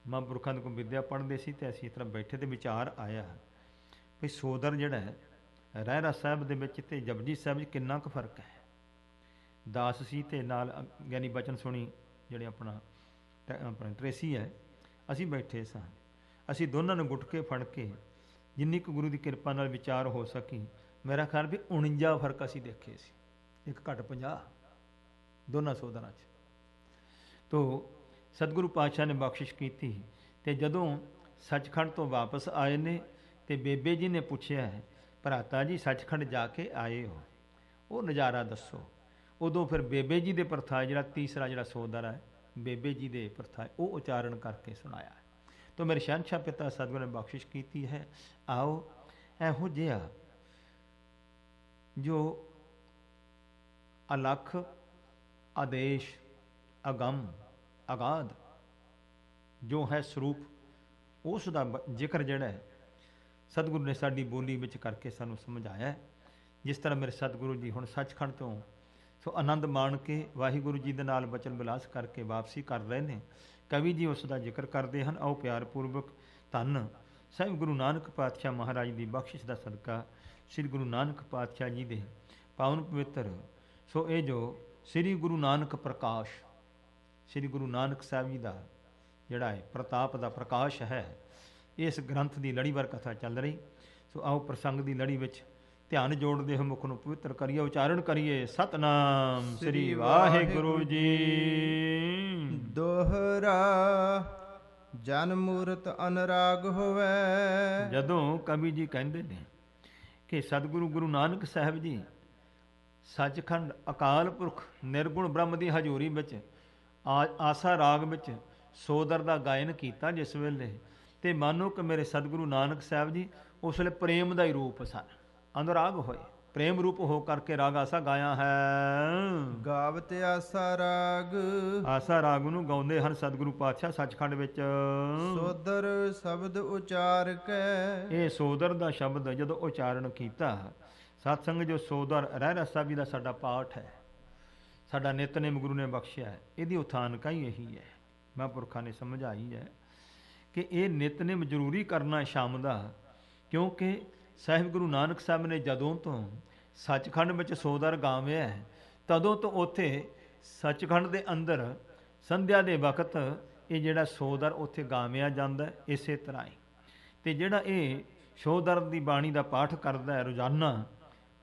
ਮਹਾਂਪੁਰਖਾਂ ਦੇ ਕੋਲ ਵਿੱਦਿਆ ਪੜ੍ਹਦੇ ਸੀ ਤੇ ਅਸੀਂ ਇਸ ਤਰ੍ਹਾਂ ਬੈਠੇ ਤੇ ਵਿਚਾਰ ਆਇਆ ਵੀ ਸੋਦਰ ਜਿਹੜਾ ਹੈ ਰਹਿਰਾਸ ਸਾਹਿਬ ਦੇ ਵਿੱਚ ਤੇ ਜਪਜੀ ਸਾਹਿਬ ਵਿੱਚ ਕਿੰਨਾ ਕੁ ਫਰਕ ਹੈ। ਦਾਸ ਸੀ ਤੇ ਨਾਲ ਗਿਆਨੀ ਬਚਨ ਸੁਣੀ ਜਿਹੜੇ ਆਪਣਾ ਟਰੇਸੀ ਹੈ, ਅਸੀਂ ਬੈਠੇ ਸਾਂ। ਅਸੀਂ ਦੋਨਾਂ ਨੂੰ ਗੁੱਟ ਕੇ ਫੜ ਕੇ ਜਿੰਨੀ ਕੁ ਗੁਰੂ ਦੀ ਕਿਰਪਾ ਨਾਲ ਵਿਚਾਰ ਹੋ ਸਕੀ, ਮੇਰਾ ਖਿਆਲ ਵੀ 49 ਫਰਕ ਅਸੀਂ ਦੇਖੇ ਸੀ, ਇੱਕ ਘੱਟ 50 ਦੋਨਾਂ ਸੋਦਰਾਂ 'ਚ। ਤੋ ਸਤਿਗੁਰੂ ਪਾਤਸ਼ਾਹ ਨੇ ਬਖਸ਼ਿਸ਼ ਕੀਤੀ ਤੇ ਜਦੋਂ ਸੱਚਖੰਡ ਤੋਂ ਵਾਪਸ ਆਏ ਨੇ ਤੇ ਬੇਬੇ ਜੀ ਨੇ ਪੁੱਛਿਆ, ਭਰਾਤਾ ਜੀ ਸੱਚਖੰਡ ਜਾ ਕੇ ਆਏ ਹੋ, ਉਹ ਨਜ਼ਾਰਾ ਦੱਸੋ। ਉਦੋਂ ਫਿਰ ਬੇਬੇ ਜੀ ਦੇ ਪ੍ਰਥਾਏ ਜਿਹੜਾ ਤੀਸਰਾ ਜਿਹੜਾ ਸੋਦਰ ਹੈ ਬੇਬੇ ਜੀ ਦੇ ਪ੍ਰਥਾਏ ਉਹ ਉਚਾਰਨ ਕਰਕੇ ਸੁਣਾਇਆ। ਤੋ ਮੇਰੇ ਸ਼ਹਿਨਸ਼ਾਹ ਪਿਤਾ ਸਤਿਗੁਰੂ ਨੇ ਬਖਸ਼ਿਸ਼ ਕੀਤੀ ਹੈ। ਆਓ ਇਹੋ ਜਿਹਾ ਜੋ ਅਲੱਖ ਆਦੇਸ਼ ਅਗੰਮ ਅਗਾਧ ਜੋ ਹੈ ਸਰੂਪ, ਉਸ ਦਾ ਜ਼ਿਕਰ ਜਿਹੜਾ ਹੈ ਸਤਿਗੁਰੂ ਨੇ ਸਾਡੀ ਬੋਲੀ ਵਿੱਚ ਕਰਕੇ ਸਾਨੂੰ ਸਮਝਾਇਆ। ਜਿਸ ਤਰ੍ਹਾਂ ਮੇਰੇ ਸਤਿਗੁਰੂ ਜੀ ਹੁਣ ਸੱਚਖੰਡ ਤੋਂ ਸੋ ਆਨੰਦ ਮਾਣ ਕੇ ਵਾਹਿਗੁਰੂ ਜੀ ਦੇ ਨਾਲ ਬਚਨ ਵਿਲਾਸ ਕਰਕੇ ਵਾਪਸੀ ਕਰ ਰਹੇ ਨੇ, ਕਵੀ ਜੀ ਉਸ ਦਾ ਜ਼ਿਕਰ ਕਰਦੇ ਹਨ। ਆਓ ਪਿਆਰ ਪੂਰਵਕ ਧੰਨ ਸਾਹਿਬ ਗੁਰੂ ਨਾਨਕ ਪਾਤਸ਼ਾਹ ਮਹਾਰਾਜ ਦੀ ਬਖਸ਼ਿਸ਼ ਦਾ ਸਦਕਾ ਸ੍ਰੀ ਗੁਰੂ ਨਾਨਕ ਪਾਤਸ਼ਾਹ ਜੀ ਦੇ ਪਾਵਨ ਪਵਿੱਤਰ ਸੋ ਇਹ ਜੋ ਸ੍ਰੀ ਗੁਰੂ ਨਾਨਕ ਪ੍ਰਕਾਸ਼, ਸ੍ਰੀ ਗੁਰੂ ਨਾਨਕ ਸਾਹਿਬ ਜੀ ਦਾ ਜਿਹੜਾ ਹੈ ਪ੍ਰਤਾਪ ਦਾ ਪ੍ਰਕਾਸ਼ ਹੈ, ਇਸ ਗ੍ਰੰਥ ਦੀ ਲੜੀਵਾਰ ਕਥਾ ਚੱਲ ਰਹੀ। ਸੋ ਆਓ ਪ੍ਰਸੰਗ ਦੀ ਲੜੀ ਵਿੱਚ ਧਿਆਨ ਜੋੜਦੇ ਹੋ, ਮੁਖ ਨੂੰ ਪਵਿੱਤਰ ਕਰੀਏ, ਉਚਾਰਨ ਕਰੀਏ ਸਤਨਾਮ ਸ੍ਰੀ ਵਾਹਿਗੁਰੂ ਜੀ। ਦੋਹਰਾ ਜਨ ਮੂਰਤ ਅਨਰਾਗ ਹੋਵੇ। ਜਦੋਂ ਕਵੀ ਜੀ ਕਹਿੰਦੇ ਨੇ ਕਿ ਸਤਿਗੁਰੂ ਗੁਰੂ ਨਾਨਕ ਸਾਹਿਬ ਜੀ ਸੱਚਖੰਡ ਅਕਾਲ ਪੁਰਖ ਨਿਰਗੁਣ ਬ੍ਰਹਮ ਦੀ ਹਜ਼ੂਰੀ ਵਿੱਚ ਆਸਾ ਰਾਗ ਵਿੱਚ ਸੋਦਰ ਦਾ ਗਾਇਨ ਕੀਤਾ ਜਿਸ ਵੇਲੇ, ਤੇ ਮਾਨੋ ਕਿ ਮੇਰੇ ਸਤਿਗੁਰੂ ਨਾਨਕ ਸਾਹਿਬ ਜੀ ਉਸ ਵੇਲੇ ਪ੍ਰੇਮ ਦਾ ਹੀ ਰੂਪ ਸਨ, ਅਨੁਰਾਗ ਹੋਏ, ਪ੍ਰੇਮ ਰੂਪ ਹੋ ਕਰਕੇ ਰਾਗ ਆਸਾ ਗਾਇਆ ਹੈ। ਗਾਵਤ ਆਸਾ ਰਾਗ, ਆਸਾ ਰਾਗ ਨੂੰ ਗਾਉਂਦੇ ਹਨ ਸਤਿਗੁਰੂ ਪਾਤਸ਼ਾਹ ਸੱਚਖੰਡ ਵਿੱਚ। ਸੋਦਰ ਸ਼ਬਦ ਉਚਾਰ ਕੇ, ਇਹ ਸੋਦਰ ਦਾ ਸ਼ਬਦ ਜਦੋਂ ਉਚਾਰਨ ਕੀਤਾ, ਸਤਸੰਗ ਜੋ ਸੋਦਰ ਰਹਿਰਾਸ ਸਾਹਿਬ ਜੀ ਦਾ ਸਾਡਾ ਪਾਠ ਹੈ, ਸਾਡਾ ਨਿਤਨੇਮ ਗੁਰੂ ਨੇ ਬਖਸ਼ਿਆ ਹੈ, ਇਹਦੀ ਉਥਾਨਕਾ ਹੀ ਇਹੀ ਹੈ। ਮਹਾਂਪੁਰਖਾਂ ਨੇ ਸਮਝਾਈ ਹੈ ਕਿ ਇਹ ਨਿਤਨੇਮ ਜ਼ਰੂਰੀ ਕਰਨਾ ਸ਼ਾਮ ਦਾ, ਕਿਉਂਕਿ ਸਾਹਿਬ ਗੁਰੂ ਨਾਨਕ ਸਾਹਿਬ ਨੇ ਜਦੋਂ ਤੋਂ ਸੱਚਖੰਡ ਵਿੱਚ ਸੋਦਰ ਗਾਵਿਆ ਤਦੋਂ ਤੋਂ ਉੱਥੇ ਸੱਚਖੰਡ ਦੇ ਅੰਦਰ ਸੰਧਿਆ ਦੇ ਵਕਤ ਇਹ ਜਿਹੜਾ ਸੋਦਰ ਉੱਥੇ ਗਾਵਿਆ ਜਾਂਦਾ ਇਸੇ ਤਰ੍ਹਾਂ ਹੀ। ਤੇ ਜਿਹੜਾ ਇਹ ਸੋਦਰ ਦੀ ਬਾਣੀ ਦਾ ਪਾਠ ਕਰਦਾ ਹੈ ਰੋਜ਼ਾਨਾ,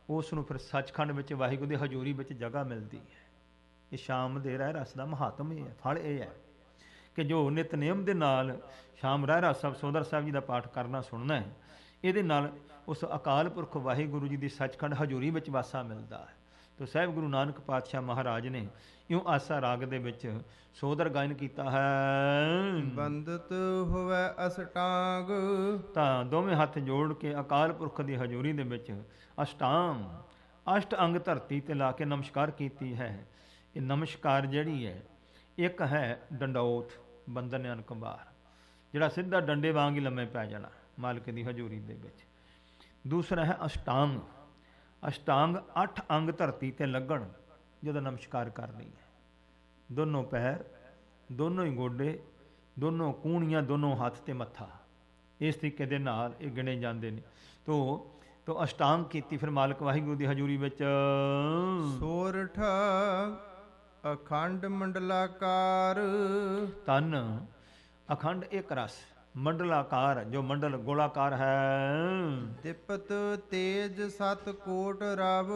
ਉਸ ਨੂੰ ਫਿਰ ਸੱਚਖੰਡ ਵਿੱਚ ਵਾਹਿਗੁਰੂ ਦੀ ਹਜ਼ੂਰੀ ਵਿੱਚ ਜਗ੍ਹਾ ਮਿਲਦੀ ਹੈ। ਇਹ ਸ਼ਾਮ ਦੇ ਰਹਿ ਰਸ ਦਾ ਮਹਾਤਮ ਇਹ ਹੈ, ਫਲ ਇਹ ਹੈ ਕਿ ਜੋ ਨਿਤਨੇਮ ਦੇ ਨਾਲ ਸ਼ਾਮ ਰਹਿ ਰਸ ਸਾਹਿਬ ਸੋਦਰ ਸਾਹਿਬ ਜੀ ਦਾ ਪਾਠ ਕਰਨਾ ਸੁਣਨਾ ਹੈ, ਇਹਦੇ ਨਾਲ ਉਸ ਅਕਾਲ ਪੁਰਖ ਵਾਹਿਗੁਰੂ ਜੀ ਦੀ ਸੱਚਖੰਡ ਹਜ਼ੂਰੀ ਵਿੱਚ ਵਾਸਾ ਮਿਲਦਾ ਹੈ। ਤੋ ਸਾਹਿਬ ਗੁਰੂ ਨਾਨਕ ਪਾਤਸ਼ਾਹ ਮਹਾਰਾਜ ਨੇ ਇਉਂ ਆਸਾ ਰਾਗ ਦੇ ਵਿੱਚ ਸੋਦਰ ਗਾਇਨ ਕੀਤਾ ਹੈ। ਬੰਦਤ ਹੋਵੇ ਅਸ਼ਟਾਂਗ, ਤਾਂ ਦੋਵੇਂ ਹੱਥ ਜੋੜ ਕੇ ਅਕਾਲ ਪੁਰਖ ਦੀ ਹਜ਼ੂਰੀ ਦੇ ਵਿੱਚ ਅਸ਼ਟਾਂਗ ਅਸ਼ਟ ਅੰਗ ਧਰਤੀ ਤੇ ਲਾ ਕੇ ਨਮਸਕਾਰ ਕੀਤੀ ਹੈ। ਇਹ ਨਮਸਕਾਰ ਜਿਹੜੀ ਹੈ, ਇੱਕ ਹੈ ਡੰਡੌਤ ਬੰਦਨ ਕੰਬਾਰ, ਜਿਹੜਾ ਸਿੱਧਾ ਡੰਡੇ ਵਾਂਗ ਹੀ ਲੰਮੇ ਪੈ ਜਾਣਾ ਮਾਲਕ ਦੀ ਹਜ਼ੂਰੀ ਦੇ ਵਿੱਚ। ਦੂਸਰਾ ਹੈ ਅਸ਼ਟਾਂਗ, ਅਸ਼ਟਾਂਗ 8 ਅੰਗ ਧਰਤੀ ਤੇ ਲੱਗਣ ਜਦੋਂ ਨਮਸਕਾਰ ਕਰਨੀ ਹੈ। ਦੋਨੋਂ ਪੈਰ, ਦੋਨੋਂ ਹੀ ਗੋਡੇ, ਦੋਨੋਂ ਕੂਹਣੀਆਂ, ਦੋਨੋਂ ਹੱਥ ਤੇ ਮੱਥਾ, ਇਸ ਤਰੀਕੇ ਦੇ ਨਾਲ ਇਹ ਗਿਣੇ ਜਾਂਦੇ ਨੇ। ਤੋ ਅਸ਼ਟਾਂਗ ਕੀਤੀ ਫਿਰ ਮਾਲਕ ਵਾਹਿਗੁਰੂ ਦੀ ਹਜ਼ੂਰੀ ਵਿੱਚ। ਸੋਰਠ ਅਖੰਡ ਮੰਡਲਾਕਾਰ, ਤਨ ਅਖੰਡ ਇੱਕ ਰਸ, ਮੰਡਲਾਕਾਰ ਜੋ ਮੰਡਲ ਗੋਲਾਕਾਰ ਹੈ। ਦਿਪਤ ਤੇਜ 7 ਕੋਟ ਰਵ,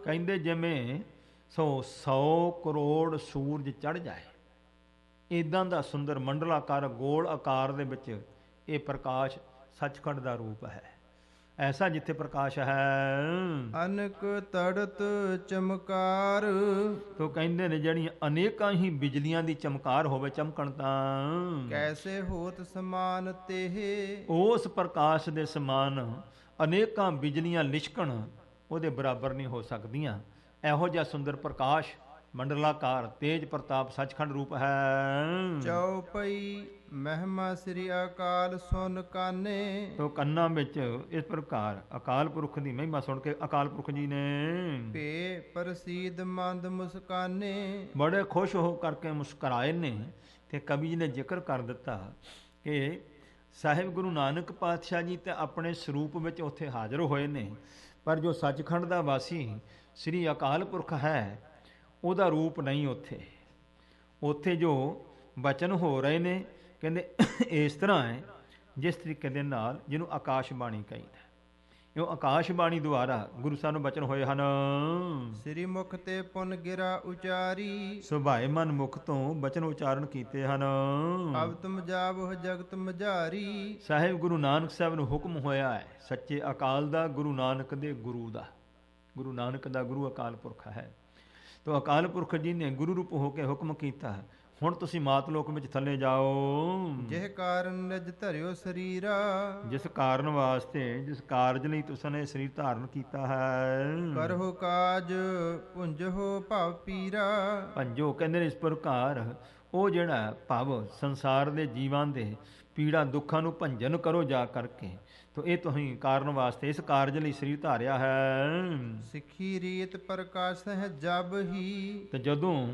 ਕਹਿੰਦੇ ਜਿਵੇਂ 100 ਕਰੋੜ ਸੂਰਜ ਚੜ੍ਹ ਜਾਏ, ਇਦਾਂ ਦਾ ਸੁੰਦਰ ਮੰਡਲਾਕਾਰ ਗੋਲ ਆਕਾਰ ਦੇ ਵਿੱਚ ਇਹ ਪ੍ਰਕਾਸ਼ ਸੱਚਖੰਡ ਦਾ ਰੂਪ ਹੈ। ਐਸਾ ਜਿੱਥੇ ਪ੍ਰਕਾਸ਼ ਹੈ। ਅਨਕ ਤੜਤ ਚਮਕਾਰ, ਤੋ ਕਹਿੰਦੇ ਨੇ ਜਿਹੜੀਆਂ ਅਨੇਕਾਂ ਹੀ ਬਿਜਲੀਆਂ ਦੀ ਚਮਕਾਰ ਹੋਵੇ, ਚਮਕਣ ਤਾਂ ਕੈਸੇ ਹੋਤ ਸਮਾਨ ਤੇਹ, ਉਸ ਪ੍ਰਕਾਸ਼ ਦੇ ਸਮਾਨ ਅਨੇਕਾਂ ਬਿਜਲੀਆਂ ਲਿਸ਼ਕਣ ਉਹਦੇ ਬਰਾਬਰ ਨਹੀਂ ਹੋ ਸਕਦੀਆਂ। ਇਹੋ ਜਿਹਾ ਸੁੰਦਰ ਪ੍ਰਕਾਸ਼ ਮੰਡਲਾਕਾਰ ਤੇਜ ਪ੍ਰਤਾਪ ਸੱਚਖੰਡ ਰੂਪ ਹੈ। ਚਉਪਈ ਮਹਿਮਾ ਸ੍ਰੀ ਅਕਾਲ ਸੁਨ ਕਾਨੇ, ਤੋ ਕੰਨਾਂ ਵਿੱਚ ਇਸ ਪ੍ਰਕਾਰ ਅਕਾਲ ਪੁਰਖ ਦੀ ਮਹਿਮਾ ਸੁਣ ਕੇ ਅਕਾਲ ਪੁਰਖ ਜੀ ਨੇ ਭੇ ਪ੍ਰਸੀਦ ਮੰਦ ਮੁਸਕਾਨੇ, ਬੜੇ ਖੁਸ਼ ਹੋ ਕਰਕੇ ਮੁਸਕਰਾਏ ਨੇ। ਤੇ ਕਵੀ ਜੀ ਨੇ ਜ਼ਿਕਰ ਕਰ ਦਿੱਤਾ ਕਿ ਸਾਹਿਬ ਗੁਰੂ ਨਾਨਕ ਪਾਤਸ਼ਾਹ ਜੀ ਤੇ ਆਪਣੇ ਸਰੂਪ ਵਿੱਚ ਉੱਥੇ ਹਾਜ਼ਰ ਹੋਏ ਨੇ, ਪਰ ਜੋ ਸੱਚਖੰਡ ਦਾ ਵਾਸੀ ਸ੍ਰੀ ਅਕਾਲ ਪੁਰਖ ਹੈ ਉਹਦਾ ਰੂਪ ਨਹੀਂ ਉੱਥੇ। ਉੱਥੇ ਜੋ ਬਚਨ ਹੋ ਰਹੇ ਨੇ ਕਹਿੰਦੇ ਇਸ ਤਰ੍ਹਾਂ ਹੈ ਜਿਸ ਤਰੀਕੇ ਦੇ ਨਾਲ ਜਿਹਨੂੰ ਆਕਾਸ਼ ਬਾਣੀ ਕਹਿੰਦਾ। ਇਹ ਆਕਾਸ਼ ਬਾਣੀ ਦੁਆਰਾ ਗੁਰੂ ਸਾਹਿਬ ਨੂੰ ਬਚਨ ਹੋਏ ਹਨ। ਸ੍ਰੀ ਮੁਖ ਤੇ ਪੁਨ ਗਿਰਾ ਉਚਾਰੀ, ਸੁਭਾਏ ਮਨ ਮੁਖ ਤੋਂ ਬਚਨ ਉਚਾਰਨ ਕੀਤੇ ਹਨ। ਅਬ ਤੁਮ ਜਾਵੋ ਜਗਤ ਮਝਾਰੀ। ਸਾਹਿਬ ਗੁਰੂ ਨਾਨਕ ਸਾਹਿਬ ਨੂੰ ਹੁਕਮ ਹੋਇਆ ਹੈ, ਸੱਚੇ ਅਕਾਲ ਦਾ, ਗੁਰੂ ਨਾਨਕ ਦੇ ਗੁਰੂ ਦਾ। ਗੁਰੂ ਨਾਨਕ ਦਾ ਗੁਰੂ ਅਕਾਲ ਪੁਰਖ ਹੈ। ਤੋ ਅਕਾਲ ਪੁਰਖ ਜੀ ਨੇ ਗੁਰੂ ਰੂਪ ਹੋ ਕੇ ਹੁਕਮ ਕੀਤਾ, ਹੁਣ ਤੁਸੀਂ ਮਾਤ ਲੋਕ ਵਿੱਚ ਥੱਲੇ ਜਾਓ। ਜਿਹ ਕਾਰਨ ਨਿਜ ਧਰਿਓ ਸਰੀਰਾ, ਜਿਸ ਕਾਰਨ ਵਾਸਤੇ, ਜਿਸ ਕਾਰਜ ਲਈ ਤੁਸਾਂ ਨੇ ਸਰੀਰ ਧਾਰਨ ਕੀਤਾ ਹੈ। ਕਰਹੁ ਕਾਜ ਪੁੰਜਹੁ ਭਵ ਪੀਰਾ। ਪੰਜੋ ਕਹਿੰਦੇ ਨੇ ਇਸ ਪ੍ਰਕਾਰ ਉਹ ਜਿਹੜਾ ਭਵ ਸੰਸਾਰ ਦੇ ਜੀਵਾਂ ਦੇ ਪੀੜਾ ਦੁੱਖਾਂ ਨੂੰ ਭੰਜਨ ਕਰੋ ਜਾ ਕਰਕੇ। ਤੋ ਇਹ ਤੁਸੀਂ ਕਾਰਨ ਵਾਸਤੇ ਇਸ ਕਾਰਜ ਲਈ ਸਰੀਰ ਧਾਰਿਆ ਹੈ। ਸਿੱਖੀ ਰੀਤ ਪ੍ਰਕਾਸ਼ਹਿ ਜਬ ਹੀ, ਤੇ ਜਦੋਂ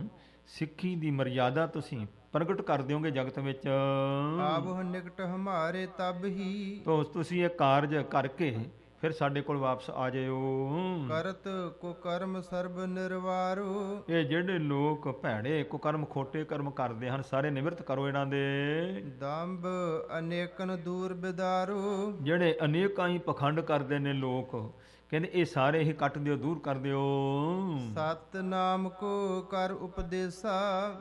ਸਿੱਖੀ ਦੀ ਮਰਿਆਦਾ ਤੁਸੀਂ ਪ੍ਰਗਟ ਕਰ ਦਿਓਗੇ ਜਗਤ ਵਿੱਚ, ਆਵਹੁ ਨਿਕਟ ਹਮਾਰੇ ਤਬ ਹੀ। ਤੋ ਤੁਸੀਂ ਇਹ ਕਾਰਜ ਕਰਕੇ ਫਿਰ ਸਾਡੇ ਕੋਲ ਵਾਪਸ ਆ ਜਾਇਓ। ਕਰਤ ਕੋ ਕਰਮ ਸਰਬ ਨਿਰਵਾਰੋ। ਇਹ ਜਿਹੜੇ ਲੋਕ ਭੈੜੇ ਕੁਕਰਮ ਖੋਟੇ ਕਰਮ ਕਰਦੇ ਹਨ ਸਾਰੇ ਨਿਵਰਤ ਕਰੋ ਇਹਨਾਂ ਦੇ। ਦੰਭ ਅਨੇਕਨ ਦੂਰ ਬਿਦਾਰੋ। ਜਿਹੜੇ ਅਨੇਕਾਂ ਹੀ ਪਖੰਡ ਕਰਦੇ ਨੇ ਲੋਕ, ਕਹਿੰਦੇ ਇਹ ਸਾਰੇ ਹੀ ਕੱਟ ਦਿਓ, ਦੂਰ ਕਰ ਦਿਓ। ਸਤ ਨਾਮ ਕੋ ਕਰ ਉਪਦੇਸਾ।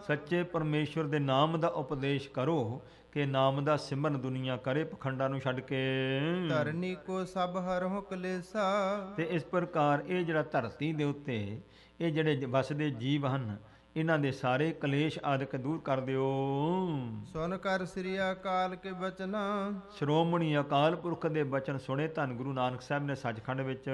ਸੱਚੇ ਪਰਮੇਸ਼ਵਰ ਦੇ ਨਾਮ ਦਾ ਉਪਦੇਸ਼ ਕਰੋ ਕਿ ਨਾਮ ਦਾ ਸਿਮਰਨ ਦੁਨੀਆ ਕਰੇ ਪਖੰਡਾਂ ਨੂੰ ਛੱਡ ਕੇ। ਧਰਨੀ ਕੋ ਸਭ ਹਰਹੁ ਕਲੇਸਾ। ਤੇ ਇਸ ਪ੍ਰਕਾਰ ਇਹ ਜਿਹੜਾ ਧਰਤੀ ਦੇ ਉੱਤੇ ਇਹ ਜਿਹੜੇ ਵਸਦੇ ਜੀਵ ਹਨ ਇਹਨਾਂ ਦੇ ਸਾਰੇ ਕਲੇਸ਼ ਆਦਿਕ ਦੂਰ ਕਰ ਦਿਓ। ਸੁਨ ਕਰ ਸ੍ਰੀ ਅਕਾਲ ਕੇ ਬਚਨਾ। ਸ਼੍ਰੋਮਣੀ ਅਕਾਲ ਪੁਰਖ ਦੇ ਬਚਨ ਸੁਣੇ ਧੰਨ ਗੁਰੂ ਨਾਨਕ ਸਾਹਿਬ ਨੇ ਸੱਚਖੰਡ ਵਿੱਚ।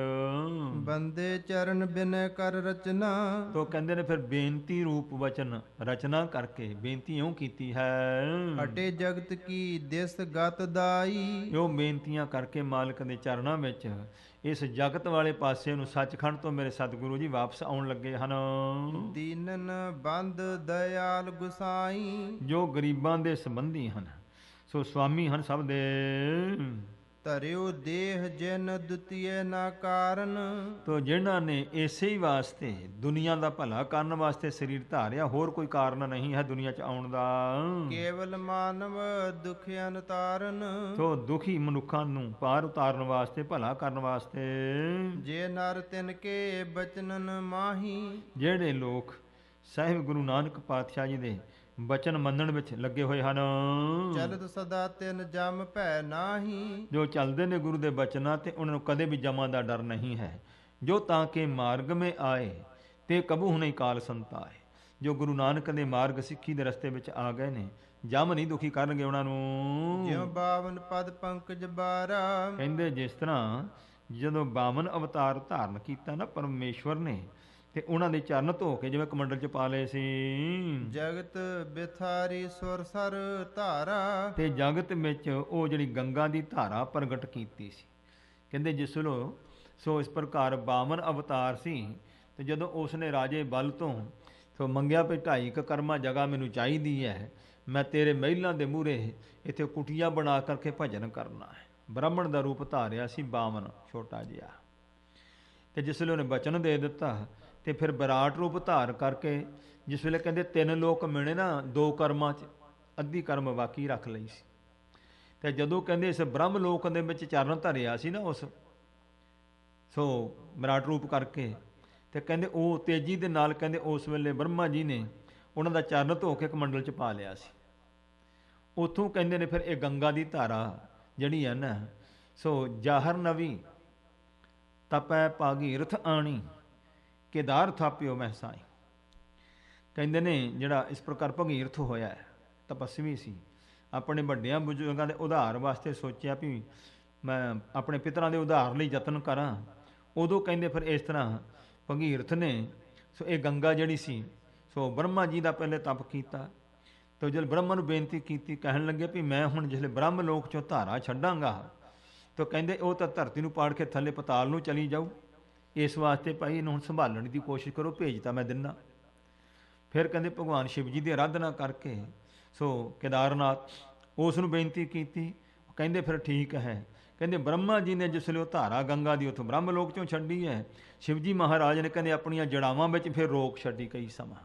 ਬੰਦੇ ਚਰਨ ਬਿਨੈ ਕਰ ਰਚਨਾ। ਤੋ ਕਹਿੰਦੇ ਨੇ ਫਿਰ ਬੇਨਤੀ ਰੂਪ ਵਚਨ ਰਚਨਾ ਕਰਕੇ ਬੇਨਤੀ ਇਉਂ ਕੀਤੀ ਹੈ। ਹਟੇ ਜਗਤ ਕੀ ਦਿਸ ਗਤ ਦਾਈ। ਜੋ ਬੇਨਤੀਆਂ ਕਰਕੇ ਮਾਲਕ ਦੇ ਚਰਨਾਂ ਵਿੱਚ ਇਸ ਜਗਤ ਵਾਲੇ ਪਾਸੇ ਨੂੰ ਸੱਚਖੰਡ ਤੋਂ ਮੇਰੇ ਸਤਿਗੁਰੂ ਜੀ ਵਾਪਸ ਆਉਣ ਲੱਗੇ ਹਨ। ਦੀਨਨ ਬੰਦ ਦਇਆਲ ਗੁਸਾਈ। ਜੋ ਗਰੀਬਾਂ ਦੇ ਸੰਬੰਧੀ ਹਨ, ਸੋ ਸਵਾਮੀ ਹਨ ਸਭ ਦੇ। ਧਰਿਓ ਦੇਹ ਜਿਨ ਦੁਤੀਏ ਨਾ ਕਾਰਨ। ਤੋ ਜਿਨ੍ਹਾਂ ਨੇ ਇਸੇ ਹੀ ਵਾਸਤੇ ਦੁਨੀਆ ਦਾ ਭਲਾ ਕਰਨ ਵਾਸਤੇ ਸਰੀਰ ਧਾਰਿਆ, ਹੋਰ ਕੋਈ ਕਾਰਨ ਨਹੀਂ ਹੈ ਦੁਨੀਆ 'ਚ ਆਉਣ ਦਾ। ਕੇਵਲ ਮਾਨਵ ਦੁਖਿਆਨ ਤਾਰਨ। ਸੋ ਦੁਖੀ ਮਨੁੱਖਾਂ ਨੂੰ ਪਾਰ ਉਤਾਰਨ ਵਾਸਤੇ, ਭਲਾ ਕਰਨ ਵਾਸਤੇ। ਜੇ ਨਰ ਤਿਨ ਕੇ ਬਚਨਨ ਮਾਹੀ। ਜਿਹੜੇ ਲੋਕ ਸਾਹਿਬ ਗੁਰੂ ਨਾਨਕ ਪਾਤਸ਼ਾਹ ਜੀ ਦੇ ਬਚਨ ਮੰਨਣ ਵਿੱਚ ਲੱਗੇ ਹੋਏ ਹਨ, ਚਲਤ ਸਦਾ ਤਿਨ ਜਮ ਭੈ ਨਾਹੀ। ਜੋ ਚੱਲਦੇ ਨੇ ਗੁਰੂ ਦੇ ਬਚਨਾਂ ਤੇ ਉਹਨਾਂ ਨੂੰ ਕਦੇ ਵੀ ਜਮਾਂ ਦਾ ਡਰ ਨਹੀਂ ਹੈ। ਜੋ ਤਾਂ ਕਿ ਮਾਰਗ ਮੇ ਆਏ ਤੇ ਕਬੂ ਨਹੀਂ ਕਾਲ ਸੰਤਾਏ। ਜੋ ਗੁਰੂ ਨਾਨਕ ਦੇ ਮਾਰਗ ਸਿੱਖੀ ਦੇ ਰਸਤੇ ਵਿੱਚ ਆ ਗਏ ਨੇ, ਜਮ ਨਹੀਂ ਦੁਖੀ ਕਰਨਗੇ ਉਹਨਾਂ ਨੂੰ। ਜਿਉ 52 ਪਦ ਪੰਕਜ ਬਾਰਾ। ਕਹਿੰਦੇ ਜਿਸ ਤਰ੍ਹਾਂ ਜਦੋਂ 52 ਅਵਤਾਰ ਧਾਰਨ ਕੀਤਾ ਨਾ ਪਰਮੇਸ਼ਵਰ ਨੇ, ਤੇ ਉਹਨਾਂ ਦੇ ਚਰਨ ਧੋ ਕੇ ਜਿਵੇਂ ਕਮੰਡਲ 'ਚ ਪਾ ਲਏ ਸੀ। ਜਗਤ ਬਿਥਾਰੀ ਸੁਰ ਸਰ ਧਾਰਾ। ਤੇ ਜਗਤ ਵਿੱਚ ਉਹ ਜਿਹੜੀ ਗੰਗਾ ਦੀ ਧਾਰਾ ਪ੍ਰਗਟ ਕੀਤੀ ਸੀ। ਕਹਿੰਦੇ ਜਿਸ ਲੋ ਸੋ ਇਸ ਪ੍ਰਕਾਰ 52 ਅਵਤਾਰ ਸੀ। ਤੇ ਜਦੋਂ ਉਸ ਨੇ ਰਾਜੇ ਬਲ ਤੋਂ ਸੋ ਮੰਗਿਆ ਵੀ 2.5 ਕਰਮਾ ਜਗ੍ਹਾ ਮੈਨੂੰ ਚਾਹੀਦੀ ਹੈ, ਮੈਂ ਤੇਰੇ ਮਹਿਲਾਂ ਦੇ ਮੂਹਰੇ ਇੱਥੇ ਕੁਟੀਆਂ ਬਣਾ ਕਰਕੇ ਭਜਨ ਕਰਨਾ ਹੈ। ਬ੍ਰਾਹਮਣ ਦਾ ਰੂਪ ਧਾਰਿਆ ਸੀ 52 ਛੋਟਾ ਜਿਹਾ। ਤੇ ਜਿਸ ਵੇਲੇ ਉਹਨੇ ਬਚਨ ਦੇ ਦਿੱਤਾ ਤੇ ਫਿਰ ਵਿਰਾਟ ਰੂਪ ਧਾਰ ਕਰਕੇ ਜਿਸ ਵੇਲੇ ਕਹਿੰਦੇ 3 ਲੋਕ ਮਿਲੇ ਨਾ 2 ਕਰਮਾਂ 'ਚ, ਅੱਧੀ ਕਰਮ ਬਾਕੀ ਰੱਖ ਲਈ ਸੀ। ਤੇ ਜਦੋਂ ਕਹਿੰਦੇ ਇਸ ਬ੍ਰਹਮ ਲੋਕ ਦੇ ਵਿੱਚ ਚਰਨ ਧਰਿਆ ਸੀ ਨਾ ਉਸ ਸੋ ਵਿਰਾਟ ਰੂਪ ਕਰਕੇ, ਤੇ ਕਹਿੰਦੇ ਉਹ ਤੇਜ਼ੀ ਦੇ ਨਾਲ ਕਹਿੰਦੇ ਉਸ ਵੇਲੇ ਬ੍ਰਹਮਾ ਜੀ ਨੇ ਉਹਨਾਂ ਦਾ ਚਰਨ ਧੋ ਕੇ ਕਮੰਡਲ 'ਚ ਪਾ ਲਿਆ ਸੀ। ਉੱਥੋਂ ਕਹਿੰਦੇ ਨੇ ਫਿਰ ਇਹ ਗੰਗਾ ਦੀ ਧਾਰਾ ਜਿਹੜੀ ਹੈ ਨਾ, ਸੋ ਜਾਹਰ ਨਵੀ ਤਪੈ ਭਾਗੀਰਥ ਆਣੀ ਕੇਦਾਰ ਥਾਪਿਓ ਮਹਿਸਾਈ। ਕਹਿੰਦੇ ਨੇ ਜਿਹੜਾ ਇਸ ਪ੍ਰਕਾਰ ਭਗੀਰਥ ਹੋਇਆ ਹੈ, ਤਪਸਵੀ ਸੀ, ਆਪਣੇ ਵੱਡਿਆਂ ਬਜ਼ੁਰਗਾਂ ਦੇ ਉਧਾਰ ਵਾਸਤੇ ਸੋਚਿਆ ਵੀ ਮੈਂ ਆਪਣੇ ਪਿਤਰਾਂ ਦੇ ਉਧਾਰ ਲਈ ਯਤਨ ਕਰਾਂ। ਉਦੋਂ ਕਹਿੰਦੇ ਫਿਰ ਇਸ ਤਰ੍ਹਾਂ ਭਗੀਰਥ ਨੇ ਸੋ ਇਹ ਗੰਗਾ ਜਿਹੜੀ ਸੀ ਸੋ ਬ੍ਰਹਮਾ ਜੀ ਦਾ ਪਹਿਲੇ ਤਪ ਕੀਤਾ। ਤੇ ਜਦ ਬ੍ਰਹਮਾ ਨੂੰ ਬੇਨਤੀ ਕੀਤੀ, ਕਹਿਣ ਲੱਗੇ ਵੀ ਮੈਂ ਹੁਣ ਜਿਸਲੇ ਬ੍ਰਹਮ ਲੋਕ 'ਚੋਂ ਧਾਰਾ ਛੱਡਾਂਗਾ ਤਾਂ ਕਹਿੰਦੇ ਉਹ ਤਾਂ ਧਰਤੀ ਨੂੰ ਪਾੜ ਕੇ ਥੱਲੇ ਪਤਾਲ ਨੂੰ ਚਲੀ ਜਾਊ। ਇਸ ਵਾਸਤੇ ਭਾਈ ਇਹਨੂੰ ਹੁਣ ਸੰਭਾਲਣ ਦੀ ਕੋਸ਼ਿਸ਼ ਕਰੋ, ਭੇਜ ਤਾਂ ਮੈਂ ਦਿੰਦਾ। ਫਿਰ ਕਹਿੰਦੇ ਭਗਵਾਨ ਸ਼ਿਵ ਜੀ ਦੀ ਆਰਾਧਨਾ ਕਰਕੇ ਸੋ ਕੇਦਾਰਨਾਥ ਉਸ ਨੂੰ ਬੇਨਤੀ ਕੀਤੀ। ਕਹਿੰਦੇ ਫਿਰ ਠੀਕ ਹੈ। ਕਹਿੰਦੇ ਬ੍ਰਹਮਾ ਜੀ ਨੇ ਜਿਸ ਲਈ ਉਹ ਧਾਰਾ ਗੰਗਾ ਦੀ ਉੱਥੋਂ ਬ੍ਰਹਮ ਲੋਕ ਚੋਂ ਛੱਡੀ ਹੈ, ਸ਼ਿਵਜੀ ਮਹਾਰਾਜ ਨੇ ਕਹਿੰਦੇ ਆਪਣੀਆਂ ਜੜਾਵਾਂ ਵਿੱਚ ਫਿਰ ਰੋਕ ਛੱਡੀ ਕਈ ਸਮਾਂ,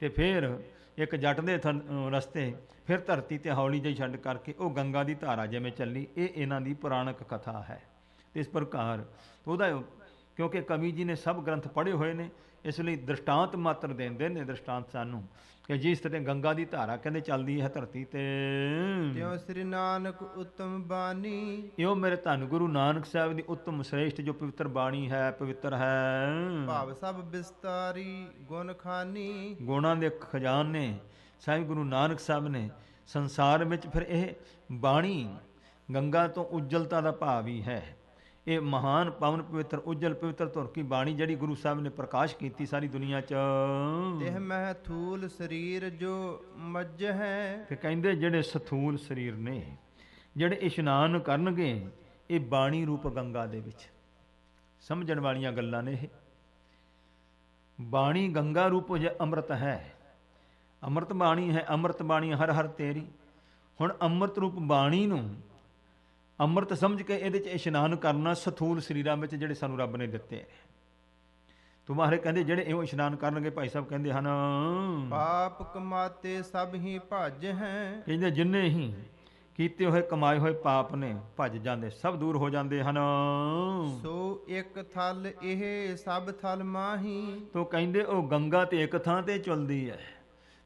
ਤੇ ਫਿਰ ਇੱਕ ਜੱਟ ਦੇ ਰਸਤੇ ਫਿਰ ਧਰਤੀ ਤੇ ਹੌਲੀ ਜਿਹੀ ਛੱਡ ਕਰਕੇ ਉਹ ਗੰਗਾ ਦੀ ਧਾਰਾ ਜਿਵੇਂ ਚੱਲੀ। ਇਹ ਇਹਨਾਂ ਦੀ ਪੁਰਾਣਕ ਕਥਾ ਹੈ। ਤੇ ਇਸ ਪ੍ਰਕਾਰ ਉਹਦਾ, ਕਿਉਂਕਿ ਕਵੀ ਜੀ ਨੇ ਸਭ ਗ੍ਰੰਥ ਪੜ੍ਹੇ ਹੋਏ ਨੇ, ਇਸ ਲਈ ਦ੍ਰਿਸ਼ਟਾਂਤ ਮਾਤਰ ਦਿੰਦੇ ਨੇ ਦ੍ਰਿਸ਼ਟਾਂਤ ਸਾਨੂੰ, ਕਿ ਜਿਸ ਤਰ੍ਹਾਂ ਗੰਗਾ ਦੀ ਧਾਰਾ ਕਹਿੰਦੇ ਚੱਲਦੀ ਹੈ ਧਰਤੀ ਤੇ, ਤਿਉ ਸ੍ਰੀ ਨਾਨਕ ਉਤਮ ਬਾਣੀ, ਇਉਂ ਮੇਰੇ ਧੰਨ ਗੁਰੂ ਨਾਨਕ ਸਾਹਿਬ ਦੀ ਉੱਤਮ ਸ੍ਰੇਸ਼ਟ ਜੋ ਪਵਿੱਤਰ ਬਾਣੀ ਹੈ, ਪਵਿੱਤਰ ਹੈ। ਭਾਵ ਸਭ ਵਿਸਤਾਰੀ ਗੁਣ ਖਾਨੀ, ਗੁਣਾਂ ਦੇ ਖਜ਼ਾਨੇ ਸਾਹਿਬ ਗੁਰੂ ਨਾਨਕ ਸਾਹਿਬ ਨੇ ਸੰਸਾਰ ਵਿੱਚ। ਫਿਰ ਇਹ ਬਾਣੀ ਗੰਗਾ ਤੋਂ ਉਜਲਤਾ ਦਾ ਭਾਵ ਹੀ ਹੈ। ਇਹ ਮਹਾਨ ਪਵਨ ਪਵਿੱਤਰ ਉਜਲ ਪਵਿੱਤਰ ਧੁਰ ਕੀ ਬਾਣੀ ਜਿਹੜੀ ਗੁਰੂ ਸਾਹਿਬ ਨੇ ਪ੍ਰਕਾਸ਼ ਕੀਤੀ ਸਾਰੀ ਦੁਨੀਆ 'ਚ। ਤਿਹ ਮਹਿ ਥੂਲ ਸਰੀਰ ਜੋ ਮੱਝ ਹੈ, ਕਿ ਕਹਿੰਦੇ ਜਿਹੜੇ ਸਥੂਲ ਸਰੀਰ ਨੇ, ਜਿਹੜੇ ਇਸ਼ਨਾਨ ਕਰਨਗੇ ਇਹ ਬਾਣੀ ਰੂਪ ਗੰਗਾ ਦੇ ਵਿੱਚ। ਸਮਝਣ ਵਾਲੀਆਂ ਗੱਲਾਂ ਨੇ ਇਹ। ਬਾਣੀ ਗੰਗਾ ਰੂਪ ਜੇ ਅੰਮ੍ਰਿਤ ਹੈ, ਅੰਮ੍ਰਿਤ ਬਾਣੀ ਹੈ, ਅੰਮ੍ਰਿਤ ਬਾਣੀ ਹਰ ਹਰ ਤੇਰੀ। ਹੁਣ ਅੰਮ੍ਰਿਤ ਰੂਪ ਬਾਣੀ ਨੂੰ ਅੰਮ੍ਰਿਤ ਸਮਝ ਕੇ ਇਹਦੇ 'ਚ ਇਸ਼ਨਾਨ ਕਰਨਾ ਸਥੂਲ ਸਰੀਰਾਂ ਵਿੱਚ ਜਿਹੜੇ ਸਾਨੂੰ ਰੱਬ ਨੇ ਦਿੱਤੇ। ਤੁਮਾਰੇ ਕਹਿੰਦੇ ਜਿਹੜੇ ਇਹੋ ਇਸ਼ਨਾਨ ਕਰਨਗੇ, ਭਾਈ ਸਾਹਿਬ ਕਹਿੰਦੇ ਹਨ, ਪਾਪ ਕਮਾਤੇ ਸਭ ਹੀ ਭੱਜ ਹੈ, ਕਹਿੰਦੇ ਜਿੰਨੇ ਹੀ ਕੀਤੇ ਹੋਏ ਕਮਾਏ ਹੋਏ ਪਾਪ ਨੇ ਭੱਜ ਜਾਂਦੇ, ਸਭ ਦੂਰ ਹੋ ਜਾਂਦੇ ਹਨ। ਸੋ ਇੱਕ ਥਲ ਇਹ ਸਭ ਥਲ ਮਾਹੀ, ਤੋ ਕਹਿੰਦੇ ਉਹ ਗੰਗਾ ਤੇ ਇੱਕ ਥਾਂ ਤੇ ਚੱਲਦੀ ਹੈ,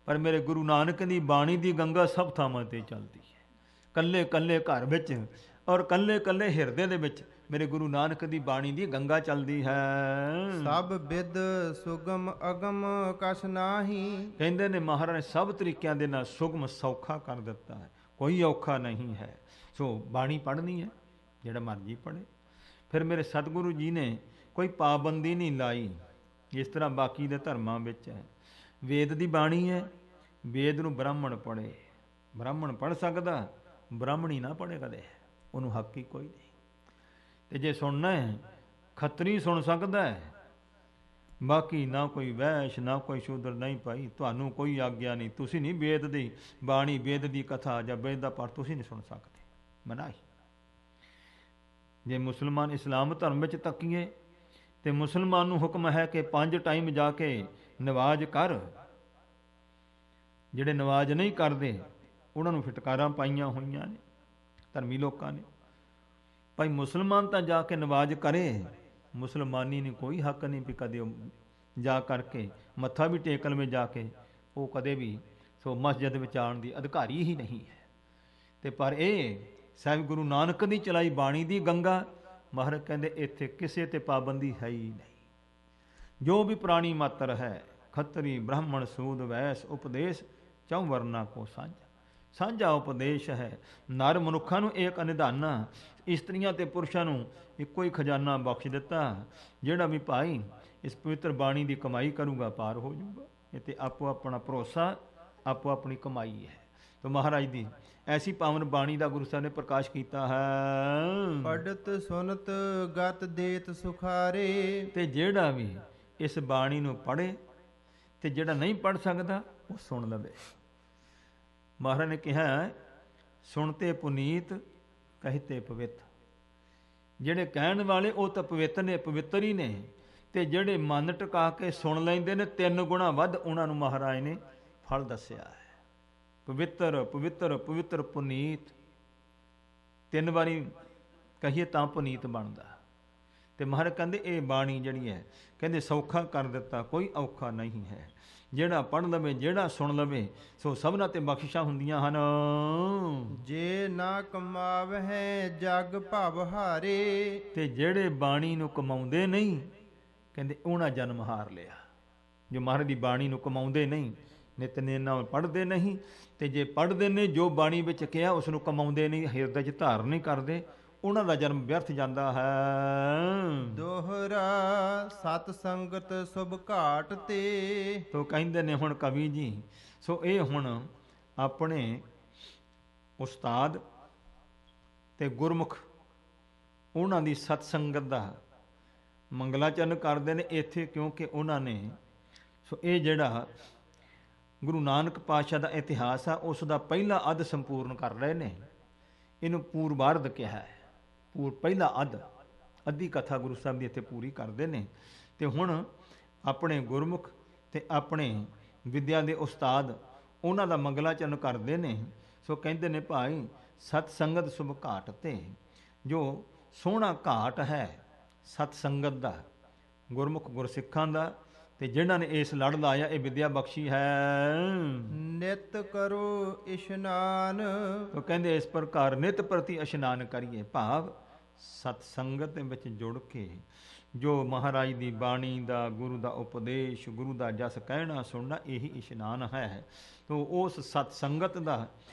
ਪਰ ਮੇਰੇ ਗੁਰੂ ਨਾਨਕ ਦੀ ਬਾਣੀ ਦੀ ਗੰਗਾ ਸਭ ਥਾਵਾਂ ਤੇ ਚੱਲਦੀ ਹੈ। ਕੱਲੇ ਕੱਲੇ ਘਰ ਵਿੱਚ ਔਰ ਕੱਲੇ ਕੱਲੇ ਹਿਰਦੇ ਦੇ ਵਿੱਚ ਮੇਰੇ ਗੁਰੂ ਨਾਨਕ ਦੀ ਬਾਣੀ ਦੀ ਗੰਗਾ ਚੱਲਦੀ ਹੈ। ਸਭ ਬਿਦ ਸੁਗਮ ਅਗਮ ਕਛ ਨਾਹੀ, ਕਹਿੰਦੇ ਨੇ ਮਹਾਰਾਜ ਨੇ ਸਭ ਤਰੀਕਿਆਂ ਦੇ ਨਾਲ ਸੁਗਮ ਸੌਖਾ ਕਰ ਦਿੱਤਾ ਹੈ, ਕੋਈ ਔਖਾ ਨਹੀਂ ਹੈ। ਸੋ ਬਾਣੀ ਪੜ੍ਹਨੀ ਹੈ, ਜਿਹੜਾ ਮਰਜ਼ੀ ਪੜ੍ਹੇ। ਫਿਰ ਮੇਰੇ ਸਤਿਗੁਰੂ ਜੀ ਨੇ ਕੋਈ ਪਾਬੰਦੀ ਨਹੀਂ ਲਾਈ, ਇਸ ਤਰ੍ਹਾਂ ਬਾਕੀ ਦੇ ਧਰਮਾਂ ਵਿੱਚ ਹੈ। ਵੇਦ ਦੀ ਬਾਣੀ ਹੈ, ਵੇਦ ਨੂੰ ਬ੍ਰਾਹਮਣ ਪੜ੍ਹੇ, ਬ੍ਰਾਹਮਣ ਪੜ੍ਹ ਸਕਦਾ, ਬ੍ਰਾਹਮਣੀ ਨਾ ਪੜ੍ਹੇ ਕਦੇ, ਉਹਨੂੰ ਹੱਕ ਹੀ ਕੋਈ ਨਹੀਂ। ਤੇ ਜੇ ਸੁਣਨਾ ਹੈ ਖੱਤਰੀ ਸੁਣ ਸਕਦਾ ਹੈ, ਬਾਕੀ ਨਾ ਕੋਈ ਵੈਸ਼ ਨਾ ਕੋਈ ਸ਼ੂਦਰ। ਨਹੀਂ ਭਾਈ, ਤੁਹਾਨੂੰ ਕੋਈ ਆਗਿਆ ਨਹੀਂ, ਤੁਸੀਂ ਨਹੀਂ ਵੇਦ ਦੀ ਬਾਣੀ, ਵੇਦ ਦੀ ਕਥਾ ਜਾਂ ਵੇਦ ਦਾ ਪਾਠ ਤੁਸੀਂ ਨਹੀਂ ਸੁਣ ਸਕਦੇ, ਮਨਾਹੀ। ਜੇ ਮੁਸਲਮਾਨ ਇਸਲਾਮ ਧਰਮ ਵਿੱਚ ਤੱਕੀਏ ਤੇ ਮੁਸਲਮਾਨ ਨੂੰ ਹੁਕਮ ਹੈ ਕਿ 5 ਟਾਈਮ ਜਾ ਕੇ ਨਵਾਜ਼ ਕਰ। ਜਿਹੜੇ ਨਵਾਜ਼ ਨਹੀਂ ਕਰਦੇ ਉਹਨਾਂ ਨੂੰ ਫਿਟਕਾਰਾਂ ਪਾਈਆਂ ਹੋਈਆਂ ਨੇ ਧਰਮੀ ਲੋਕਾਂ ਨੇ। ਭਾਈ ਮੁਸਲਮਾਨ ਤਾਂ ਜਾ ਕੇ ਨਵਾਜ਼ ਕਰੇ, ਮੁਸਲਮਾਨੀ ਨੇ ਕੋਈ ਹੱਕ ਨਹੀਂ ਵੀ ਕਦੇ ਜਾ ਕਰਕੇ ਮੱਥਾ ਵੀ ਟੇਕ ਲਵੇ ਜਾ ਕੇ, ਉਹ ਕਦੇ ਵੀ ਸੋ ਮਸਜਿਦ ਵਿੱਚ ਆਉਣ ਦੀ ਅਧਿਕਾਰੀ ਹੀ ਨਹੀਂ ਹੈ। ਤੇ ਪਰ ਇਹ ਸਾਹਿਬ ਗੁਰੂ ਨਾਨਕ ਦੀ ਚਲਾਈ ਬਾਣੀ ਦੀ ਗੰਗਾ, ਮਹਾਰਾਜ ਕਹਿੰਦੇ ਇੱਥੇ ਕਿਸੇ ਤੇ ਪਾਬੰਦੀ ਹੈ ਹੀ ਨਹੀਂ। ਜੋ ਵੀ ਪ੍ਰਾਣੀ ਮਾਤਰ ਹੈ, ਖੱਤਰੀ ਬ੍ਰਾਹਮਣ ਸੂਦ ਵੈਸ ਉਪਦੇਸ਼ ਚੌ ਵਰਨਾ ਕੋ ਸਾਂਝਾ, ਸਾਂਝਾ ਉਪਦੇਸ਼ ਹੈ। ਨਰ ਮਨੁੱਖਾਂ ਨੂੰ ਏਕ ਅਨਿਧਾਨਾ, ਇਸਤਰੀਆਂ ਤੇ ਪੁਰਸ਼ਾਂ ਨੂੰ ਇੱਕੋ ਹੀ ਖਜ਼ਾਨਾ ਬਖਸ਼ ਦਿੱਤਾ। ਜਿਹੜਾ ਵੀ ਭਾਈ ਇਸ ਪਵਿੱਤਰ ਬਾਣੀ ਦੀ ਕਮਾਈ ਕਰੂਗਾ ਪਾਰ ਹੋ ਜਾਊਗਾ। ਇਹ ਤੇ ਆਪੋ ਆਪਣਾ ਭਰੋਸਾ, ਆਪੋ ਆਪਣੀ ਕਮਾਈ ਹੈ। ਤਾਂ ਮਹਾਰਾਜ ਦੀ ਐਸੀ ਪਾਵਨ ਬਾਣੀ ਦਾ ਗੁਰੂ ਸਾਹਿਬ ਨੇ ਪ੍ਰਕਾਸ਼ ਕੀਤਾ ਹੈ। ਪੜਤ ਸੁਨਤ ਗਤ ਦੇਤ ਸੁਖਾਰੇ, ਤੇ ਜਿਹੜਾ ਵੀ ਇਸ ਬਾਣੀ ਨੂੰ ਪੜ੍ਹੇ ਤੇ ਜਿਹੜਾ ਨਹੀਂ ਪੜ੍ਹ ਸਕਦਾ ਉਹ ਸੁਣ ਲਵੇ। ਮਹਾਰਾਜ ਨੇ ਕਿਹਾ ਸੁਣਤੇ ਪੁਨੀਤ ਕਹਤੇ ਪਵਿੱਤ। ਜਿਹੜੇ ਕਹਿਣ ਵਾਲੇ ਉਹ ਤਾਂ ਪਵਿੱਤ ਨੇ, ਪਵਿੱਤਰ ਹੀ ਨੇ, ਤੇ ਜਿਹੜੇ ਮਨ ਟਿਕਾ ਕੇ ਸੁਣ ਲੈਂਦੇ ਨੇ 3 ਗੁਣਾ ਵੱਧ ਉਹਨਾਂ ਨੂੰ ਮਹਾਰਾਜ ਨੇ ਫਲ ਦੱਸਿਆ ਹੈ। ਪਵਿੱਤਰ ਪਵਿੱਤਰ ਪਵਿੱਤਰ ਪੁਨੀਤ 3 ਵਾਰੀ ਕਹੀਏ ਤਾਂ ਪੁਨੀਤ ਬਣਦਾ। ਤੇ ਮਹਾਰਾਜ ਕਹਿੰਦੇ ਇਹ ਬਾਣੀ ਜਿਹੜੀ ਹੈ ਕਹਿੰਦੇ ਸੌਖਾ ਕਰ ਦਿੱਤਾ, ਕੋਈ ਔਖਾ ਨਹੀਂ ਹੈ। ਜਿਹੜਾ ਪੜ੍ਹ ਲਵੇ, ਜਿਹੜਾ ਸੁਣ ਲਵੇ, ਸੋ ਸਭਨਾਂ ਤੇ ਬਖਸ਼ਿਸ਼ਾਂ ਹੁੰਦੀਆਂ ਹਨ। ਜੇ ਨਾ ਕਮਾਵਹਿ ਜਗ ਭਵ ਹਾਰੇ, ਤੇ ਜਿਹੜੇ ਬਾਣੀ ਨੂੰ ਕਮਾਉਂਦੇ ਨਹੀਂ ਕਹਿੰਦੇ ਉਹਨਾਂ ਜਨਮ ਹਾਰ ਲਿਆ। ਜੋ ਮਹਾਰਾਜ ਦੀ ਬਾਣੀ ਨੂੰ ਕਮਾਉਂਦੇ ਨਹੀਂ, ਨਿਤਨੇਮ ਪੜ੍ਹਦੇ ਨਹੀਂ, ਤੇ ਜੇ ਪੜ੍ਹਦੇ ਨੇ ਜੋ ਬਾਣੀ ਵਿੱਚ ਕਿਹਾ ਉਸ ਨੂੰ ਕਮਾਉਂਦੇ ਨਹੀਂ, ਹਿਰਦੇ 'ਚ ਧਾਰਨ ਨਹੀਂ ਕਰਦੇ, ਉਹਨਾਂ ਦਾ ਜਨਮ ਵਿਅਰਥ ਜਾਂਦਾ ਹੈ। ਦੋਹਰਾ ਸਤ ਸੰਗਤ ਸੁਭ ਘਾਟ ਤੇ, ਤੋ ਕਹਿੰਦੇ ਨੇ ਹੁਣ ਕਵੀ ਜੀ, ਸੋ ਇਹ ਹੁਣ ਆਪਣੇ ਉਸਤਾਦ ਤੇ ਗੁਰਮੁਖ ਉਹਨਾਂ ਦੀ ਸਤ ਸੰਗਤ ਦਾ ਮੰਗਲਾਚਰਨ ਕਰਦੇ ਨੇ ਇੱਥੇ, ਕਿਉਂਕਿ ਉਹਨਾਂ ਨੇ ਸੋ ਇਹ ਜਿਹੜਾ ਗੁਰੂ ਨਾਨਕ ਪਾਤਸ਼ਾਹ ਦਾ ਇਤਿਹਾਸ ਆ, ਉਸ ਦਾ ਪਹਿਲਾ ਅੱਧ ਸੰਪੂਰਨ ਕਰ ਰਹੇ ਨੇ। ਇਹਨੂੰ ਪੂਰਬਾਰਧ ਕਿਹਾ ਹੈ। ਪਹਿਲਾ ਅੱਧੀ ਕਥਾ ਗੁਰੂ ਸਾਹਿਬ ਦੀ ਇੱਥੇ ਪੂਰੀ ਕਰਦੇ ਨੇ। ਤੇ ਹੁਣ ਆਪਣੇ ਗੁਰਮੁਖ ਤੇ ਆਪਣੇ ਵਿਦਿਆ ਦੇ ਉਸਤਾਦ ਉਹਨਾਂ ਦਾ ਮੰਗਲਾਚਰਨ ਕਰਦੇ ਨੇ। ਸੋ ਕਹਿੰਦੇ ਨੇ ਭਾਈ ਸਤ ਸੰਗਤ ਸੁਭ ਘਾਟ ਤੇ, ਜੋ ਸੋਹਣਾ ਘਾਟ ਹੈ ਸਤ ਸੰਗਤ ਦਾ, ਗੁਰਮੁਖ ਗੁਰਸਿੱਖਾਂ ਦਾ, ਤੇ ਜਿਨ੍ਹਾਂ ਨੇ ਇਸ ਲੜ ਲਾਇਆ ਇਹ ਵਿਦਿਆ ਬਖਸ਼ੀ ਹੈ। ਨਿਤ ਕਰੋ ਇਸ਼ਨਾਨ, ਉਹ ਕਹਿੰਦੇ ਇਸ ਪ੍ਰਕਾਰ ਨਿਤ ਪ੍ਰਤੀ ਇਸ਼ਨਾਨ ਕਰੀਏ, ਭਾਵ ਸਤ ਸੰਗਤ ਦੇ ਵਿੱਚ ਜੁੜ ਕੇ ਜੋ ਮਹਾਰਾਜ ਦੀ ਬਾਣੀ ਦਾ, ਗੁਰੂ ਦਾ ਉਪਦੇਸ਼, ਗੁਰੂ ਦਾ ਜਸ ਕਹਿਣਾ ਸੁਣਨਾ, ਇਹੀ ਇਸ਼ਨਾਨ ਹੈ। ਤੋ ਉਸ ਸਤ ਸੰਗਤ ਦਾ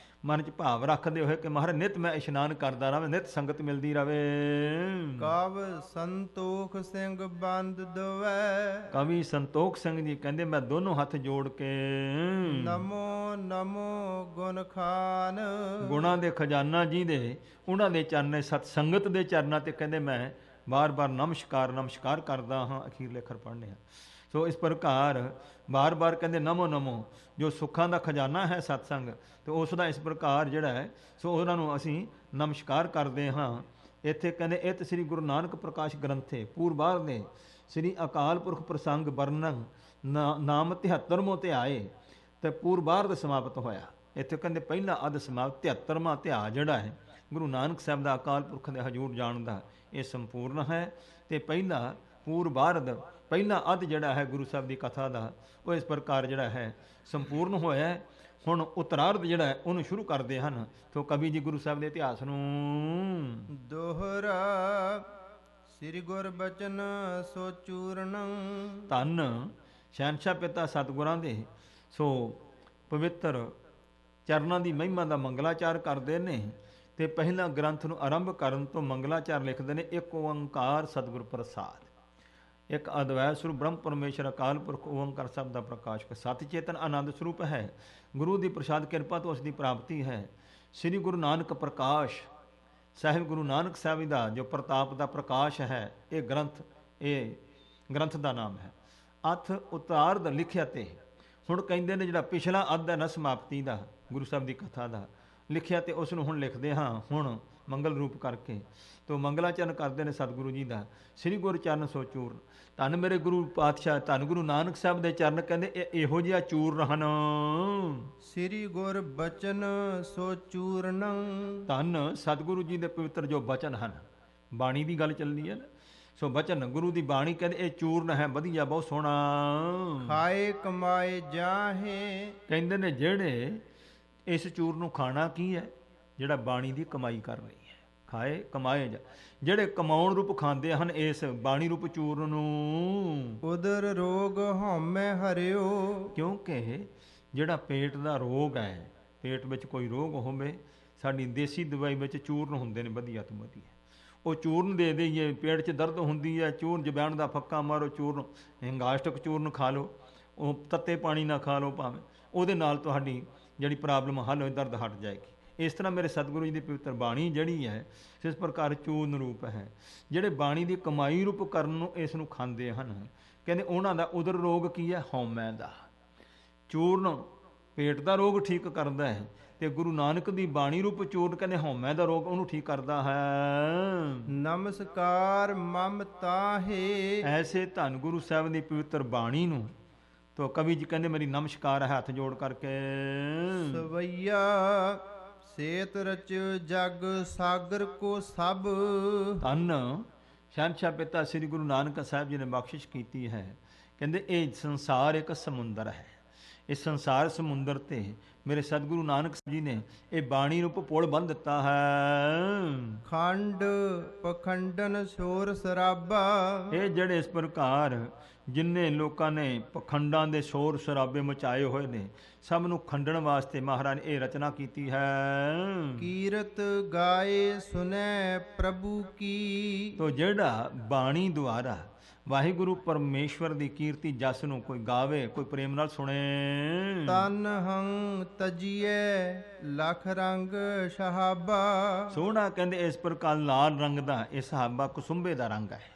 ਮਨ 'ਚ ਭਾਵ ਰੱਖਦੇ ਹੋਏ ਕਿ ਮਹਾਰਾਜ ਨਿਤ ਮੈਂ ਇਸ਼ਨਾਨ ਕਰਦਾ ਰਹਾਂ, ਨਿਤ ਸੰਗਤ ਮਿਲਦੀ ਰਵੇ। ਕਵ ਸੰਤੋਖ ਸਿੰਘ ਬੰਦ ਦਵੈ, ਕਵੀ ਸੰਤੋਖ ਸਿੰਘ ਜੀ ਕਹਿੰਦੇ ਮੈਂ ਦੋਨੋਂ ਹੱਥ ਜੋੜ ਕੇ ਨਮੋ ਨਮੋ ਗੁਣ ਖਾਨ, ਗੁਣਾਂ ਦੇ ਖਜ਼ਾਨਾ ਜੀ ਦੇ, ਉਹਨਾਂ ਦੇ ਚਰਨੇ, ਸਤ ਸੰਗਤ ਦੇ ਚਰਨਾਂ ਤੇ ਕਹਿੰਦੇ ਮੈਂ ਬਾਰ-ਬਾਰ ਨਮਸਕਾਰ ਕਰਦਾ ਹਾਂ। ਅਖੀਰਲੇ ਅੱਖਰ ਪੜ੍ਹਨੇ ਆ। ਸੋ ਇਸ ਪ੍ਰਕਾਰ ਬਾਰ-ਬਾਰ ਕਹਿੰਦੇ ਨਮੋ ਨਮੋ, ਜੋ ਸੁੱਖਾਂ ਦਾ ਖਜ਼ਾਨਾ ਹੈ ਸਤਸੰਗ, ਤੇ ਉਸ ਦਾ ਇਸ ਪ੍ਰਕਾਰ ਜਿਹੜਾ ਹੈ ਸੋ ਉਹਨਾਂ ਨੂੰ ਅਸੀਂ ਨਮਸਕਾਰ ਕਰਦੇ ਹਾਂ। ਇੱਥੇ ਕਹਿੰਦੇ ਇਤ ਸ੍ਰੀ ਗੁਰੂ ਨਾਨਕ ਪ੍ਰਕਾਸ਼ ਗ੍ਰੰਥੇ ਪੂਰਬਾਰ ਨੇ ਸ੍ਰੀ ਅਕਾਲ ਪੁਰਖ ਪ੍ਰਸੰਗ ਵਰਣਨ ਨਾਮ 73ਵਾਂ ਧਿਆਏ, ਤੇ ਪੂਰਬਾਰ ਦਾ ਸਮਾਪਤ ਹੋਇਆ। ਇੱਥੇ ਕਹਿੰਦੇ ਪਹਿਲਾ ਅੱਧ ਸਮਾਪਤ, 73ਵਾਂ ਧਿਆ ਜਿਹੜਾ ਹੈ ਗੁਰੂ ਨਾਨਕ ਸਾਹਿਬ ਦਾ ਅਕਾਲ ਪੁਰਖ ਦੇ ਹਜ਼ੂਰ ਜਾਣ ਦਾ, ਇਹ ਸੰਪੂਰਨ ਹੈ। ਤੇ ਪਹਿਲਾ ਪੂਰਬਾਰਦ, ਪਹਿਲਾ ਅੱਧ ਜਿਹੜਾ ਹੈ ਗੁਰੂ ਸਾਹਿਬ ਦੀ ਕਥਾ ਦਾ, ਉਹ ਇਸ ਪ੍ਰਕਾਰ ਜਿਹੜਾ ਹੈ ਸੰਪੂਰਨ ਹੋਇਆ। ਹੁਣ ਉਤਰਾਰਧ ਜਿਹੜਾ ਹੈ ਉਹਨੂੰ ਸ਼ੁਰੂ ਕਰਦੇ ਹਨ। ਸੋ ਕਵੀ ਜੀ ਗੁਰੂ ਸਾਹਿਬ ਦੇ ਇਤਿਹਾਸ ਨੂੰ ਦੋਹਰਾ ਸ੍ਰੀ ਗੁਰ ਬਚਨ ਸੋ ਚੂਰਨ, ਧੰਨ ਸ਼ਹਿਨਸ਼ਾਹ ਪਿਤਾ ਸਤਿਗੁਰਾਂ ਦੇ ਸੋ ਪਵਿੱਤਰ ਚਰਨਾਂ ਦੀ ਮਹਿਮਾ ਦਾ ਮੰਗਲਾਚਾਰ ਕਰਦੇ ਨੇ। ਤੇ ਪਹਿਲਾਂ ਗ੍ਰੰਥ ਨੂੰ ਆਰੰਭ ਕਰਨ ਤੋਂ ਮੰਗਲਾਚਾਰ ਲਿਖਦੇ ਨੇ, ਇੱਕ ਓੰਕਾਰ ਸਤਿਗੁਰ ਪ੍ਰਸਾਦ, ਇੱਕ ਅਦਵੈਤ ਸਰੂਪ ਬ੍ਰਹਮ ਪਰਮੇਸ਼ਰ ਅਕਾਲ ਪੁਰਖ ਓੰਕਾਰ ਸਭ ਦਾ ਪ੍ਰਕਾਸ਼ਕ, ਸਤ ਚੇਤਨ ਆਨੰਦ ਸਰੂਪ ਹੈ। ਗੁਰੂ ਦੀ ਪ੍ਰਸਾਦ ਕਿਰਪਾ ਤੋਂ ਉਸ ਦੀ ਪ੍ਰਾਪਤੀ ਹੈ। ਸ੍ਰੀ ਗੁਰੂ ਨਾਨਕ ਪ੍ਰਕਾਸ਼ ਸਾਹਿਬ, ਗੁਰੂ ਨਾਨਕ ਸਾਹਿਬ ਦਾ ਜੋ ਪ੍ਰਤਾਪ ਦਾ ਪ੍ਰਕਾਸ਼ ਹੈ, ਇਹ ਗ੍ਰੰਥ ਦਾ ਨਾਮ ਹੈ। ਅਥ ਉਤਾਰਧ ਲਿਖਿਆ। ਤੇ ਹੁਣ ਕਹਿੰਦੇ ਨੇ ਜਿਹੜਾ ਪਿਛਲਾ ਅੱਧ ਹੈ ਨਾ ਸਮਾਪਤੀ ਦਾ ਗੁਰੂ ਸਾਹਿਬ ਦੀ ਕਥਾ ਦਾ ਲਿਖਿਆ, ਤੇ ਉਸ ਨੂੰ ਹੁਣ ਲਿਖਦੇ ਹਾਂ ਹੁਣ ਮੰਗਲ ਰੂਪ ਕਰਕੇ। ਤੋ ਮੰਗਲਾਚਰਨ ਕਰਦੇ ਨੇ ਸਤਿਗੁਰੂ ਜੀ ਦਾ। ਸ੍ਰੀ ਗੁਰ ਚਰਨ ਸੋ ਚੂਰਨ, ਧੰਨ ਮੇਰੇ ਗੁਰੂ ਪਾਤਸ਼ਾਹ, ਧੰਨ ਗੁਰੂ ਨਾਨਕ ਸਾਹਿਬ ਦੇ ਚਰਨ ਕਹਿੰਦੇ ਇਹ ਇਹੋ ਜਿਹਾ ਚੂਰਨ ਹਨ। ਸ੍ਰੀ ਗੁਰ ਬਚਨ ਸੋ ਚੂਰਨ, ਧੰਨ ਸਤਿਗੁਰੂ ਜੀ ਦੇ ਪਵਿੱਤਰ ਜੋ ਬਚਨ ਹਨ, ਬਾਣੀ ਦੀ ਗੱਲ ਚੱਲਦੀ ਹੈ ਨਾ। ਸੋ ਬਚਨ ਗੁਰੂ ਦੀ ਬਾਣੀ ਕਹਿੰਦੇ ਇਹ ਚੂਰਨ ਹੈ, ਵਧੀਆ, ਬਹੁਤ ਸੋਹਣਾ। ਖਾਏ ਕਮਾਏ ਜਾਹੇ, ਕਹਿੰਦੇ ਨੇ ਜਿਹੜੇ ਇਸ ਚੂਰਨ ਨੂੰ ਖਾਣਾ ਕੀ ਹੈ, ਜਿਹੜਾ ਬਾਣੀ ਦੀ ਕਮਾਈ ਕਰ ਰਹੀ ਹੈ। ਖਾਏ ਕਮਾਏ ਜਾ, ਜਿਹੜੇ ਕਮਾਉਣ ਰੂਪ ਖਾਂਦੇ ਹਨ ਇਸ ਬਾਣੀ ਰੂਪ ਚੂਰਨ ਨੂੰ। ਉਦਰ ਰੋਗ ਹਉਮੈ ਹਰਿਓ, ਕਿਉਂਕਿ ਜਿਹੜਾ ਪੇਟ ਦਾ ਰੋਗ ਹੈ, ਪੇਟ ਵਿੱਚ ਕੋਈ ਰੋਗ ਹੋਵੇ, ਸਾਡੀ ਦੇਸੀ ਦਵਾਈ ਵਿੱਚ ਚੂਰਨ ਹੁੰਦੇ ਨੇ ਵਧੀਆ ਤੋਂ ਵਧੀਆ, ਉਹ ਚੂਰਨ ਦੇ ਦੇਈਏ। ਪੇਟ 'ਚ ਦਰਦ ਹੁੰਦੀ ਹੈ, ਚੂਰਨ ਜਵੈਣ ਦਾ ਫੱਕਾ ਮਾਰੋ, ਚੂਰਨ ਹਿੰਗਾਸ਼ਟਕ ਚੂਰਨ ਖਾ ਲਓ, ਉਹ ਤੱਤੇ ਪਾਣੀ ਨਾਲ ਖਾ ਲਓ ਭਾਵੇਂ, ਉਹਦੇ ਨਾਲ ਤੁਹਾਡੀ ਜਿਹੜੀ ਪ੍ਰੋਬਲਮ ਹੱਲ ਹੋਏ, ਦਰਦ ਹਟ ਜਾਏਗੀ। ਇਸ ਤਰ੍ਹਾਂ ਮੇਰੇ ਸਤਿਗੁਰੂ ਜੀ ਦੀ ਪਵਿੱਤਰ ਬਾਣੀ ਜਿਹੜੀ ਹੈ ਇਸ ਪ੍ਰਕਾਰ ਚੂਰਨ ਰੂਪ ਹੈ। ਜਿਹੜੇ ਬਾਣੀ ਦੀ ਕਮਾਈ ਰੂਪ ਕਰਨ ਨੂੰ ਇਸ ਨੂੰ ਖਾਂਦੇ ਹਨ, ਕਹਿੰਦੇ ਉਹਨਾਂ ਦਾ ਉਦਰ ਰੋਗ ਕੀ ਹੈ, ਹਉਮੈ ਦਾ। ਚੂਰਨ ਪੇਟ ਦਾ ਰੋਗ ਠੀਕ ਕਰਦਾ ਹੈ, ਤੇ ਗੁਰੂ ਨਾਨਕ ਦੀ ਬਾਣੀ ਰੂਪ ਚੂਰਨ ਕਹਿੰਦੇ ਹਉਮੈ ਦਾ ਰੋਗ ਉਹਨੂੰ ਠੀਕ ਕਰਦਾ ਹੈ। ਨਮਸਕਾਰ ਮਮ ਤਾਹੇ, ਐਸੇ ਧੰਨ ਗੁਰੂ ਸਾਹਿਬ ਦੀ ਪਵਿੱਤਰ ਬਾਣੀ ਨੂੰ ਤੋ ਕਵੀ ਜੀ ਕਹਿੰਦੇ ਮੇਰੀ ਨਮਸਕਾਰ ਹੈ ਹੱਥ ਜੋੜ ਕਰਕੇ। ਸਵਈਆ ਸੇਤ ਰਚਿਓ ਜਗ ਸਾਗਰ ਕੋ ਸਭ, ਧੰਨ ਸ਼ਹਿਨਸ਼ਾਹ ਪਿਤਾ ਸ੍ਰੀ ਗੁਰੂ ਨਾਨਕ ਸਾਹਿਬ ਜੀ ਨੇ ਬਖਸ਼ਿਸ਼ ਕੀਤੀ ਹੈ। ਕਹਿੰਦੇ ਇਹ ਸੰਸਾਰ ਇੱਕ ਸਮੁੰਦਰ ਹੈ, ਇਸ ਸੰਸਾਰ ਸਮੁੰਦਰ ਤੇ ਮੇਰੇ ਸਤਿਗੁਰੂ ਨਾਨਕ ਜੀ ਨੇ ਇਹ ਬਾਣੀ ਰੂਪ ਪੁਲ ਬੰਨ੍ਹ ਦਿੱਤਾ ਹੈ। ਖੰਡ ਪਖੰਡਨ ਸ਼ੋਰ ਸਰਾਬਾ, ਇਹ ਜਿਹੜੇ ਇਸ ਪ੍ਰਕਾਰ ਜਿੰਨੇ ਲੋਕਾਂ ਨੇ ਪਖੰਡਾਂ ਦੇ ਸ਼ੋਰ ਸ਼ਰਾਬੇ ਮਚਾਏ ਹੋਏ ਨੇ, ਸਭ ਨੂੰ ਖੰਡਣ ਵਾਸਤੇ ਮਹਾਰਾਜ ਨੇ ਇਹ ਰਚਨਾ ਕੀਤੀ ਹੈ। ਕੀਰਤ ਗਾਏ ਸੁਨੈ ਪ੍ਰਭੂ ਕੀ, ਤੋ ਜਿਹੜਾ ਬਾਣੀ ਦੁਆਰਾ ਵਾਹਿਗੁਰੂ ਪਰਮੇਸ਼ਵਰ ਦੀ ਕੀਰਤੀ ਜਸ ਨੂੰ ਕੋਈ ਗਾਵੇ, ਕੋਈ ਪ੍ਰੇਮ ਨਾਲ ਸੁਣੇ। ਤਨ ਹੰ ਤਜੀਏ ਲਖ ਰੰਗ ਸ਼ਹਾਬਾ, ਸੋਹਣਾ ਕਹਿੰਦੇ ਇਸ ਪ੍ਰਕਾਰ ਲਾਲ ਰੰਗ ਦਾ ਇਹ ਸਹਾਬਾ ਕੁਸੁੰਬੇ ਦਾ ਰੰਗ ਹੈ।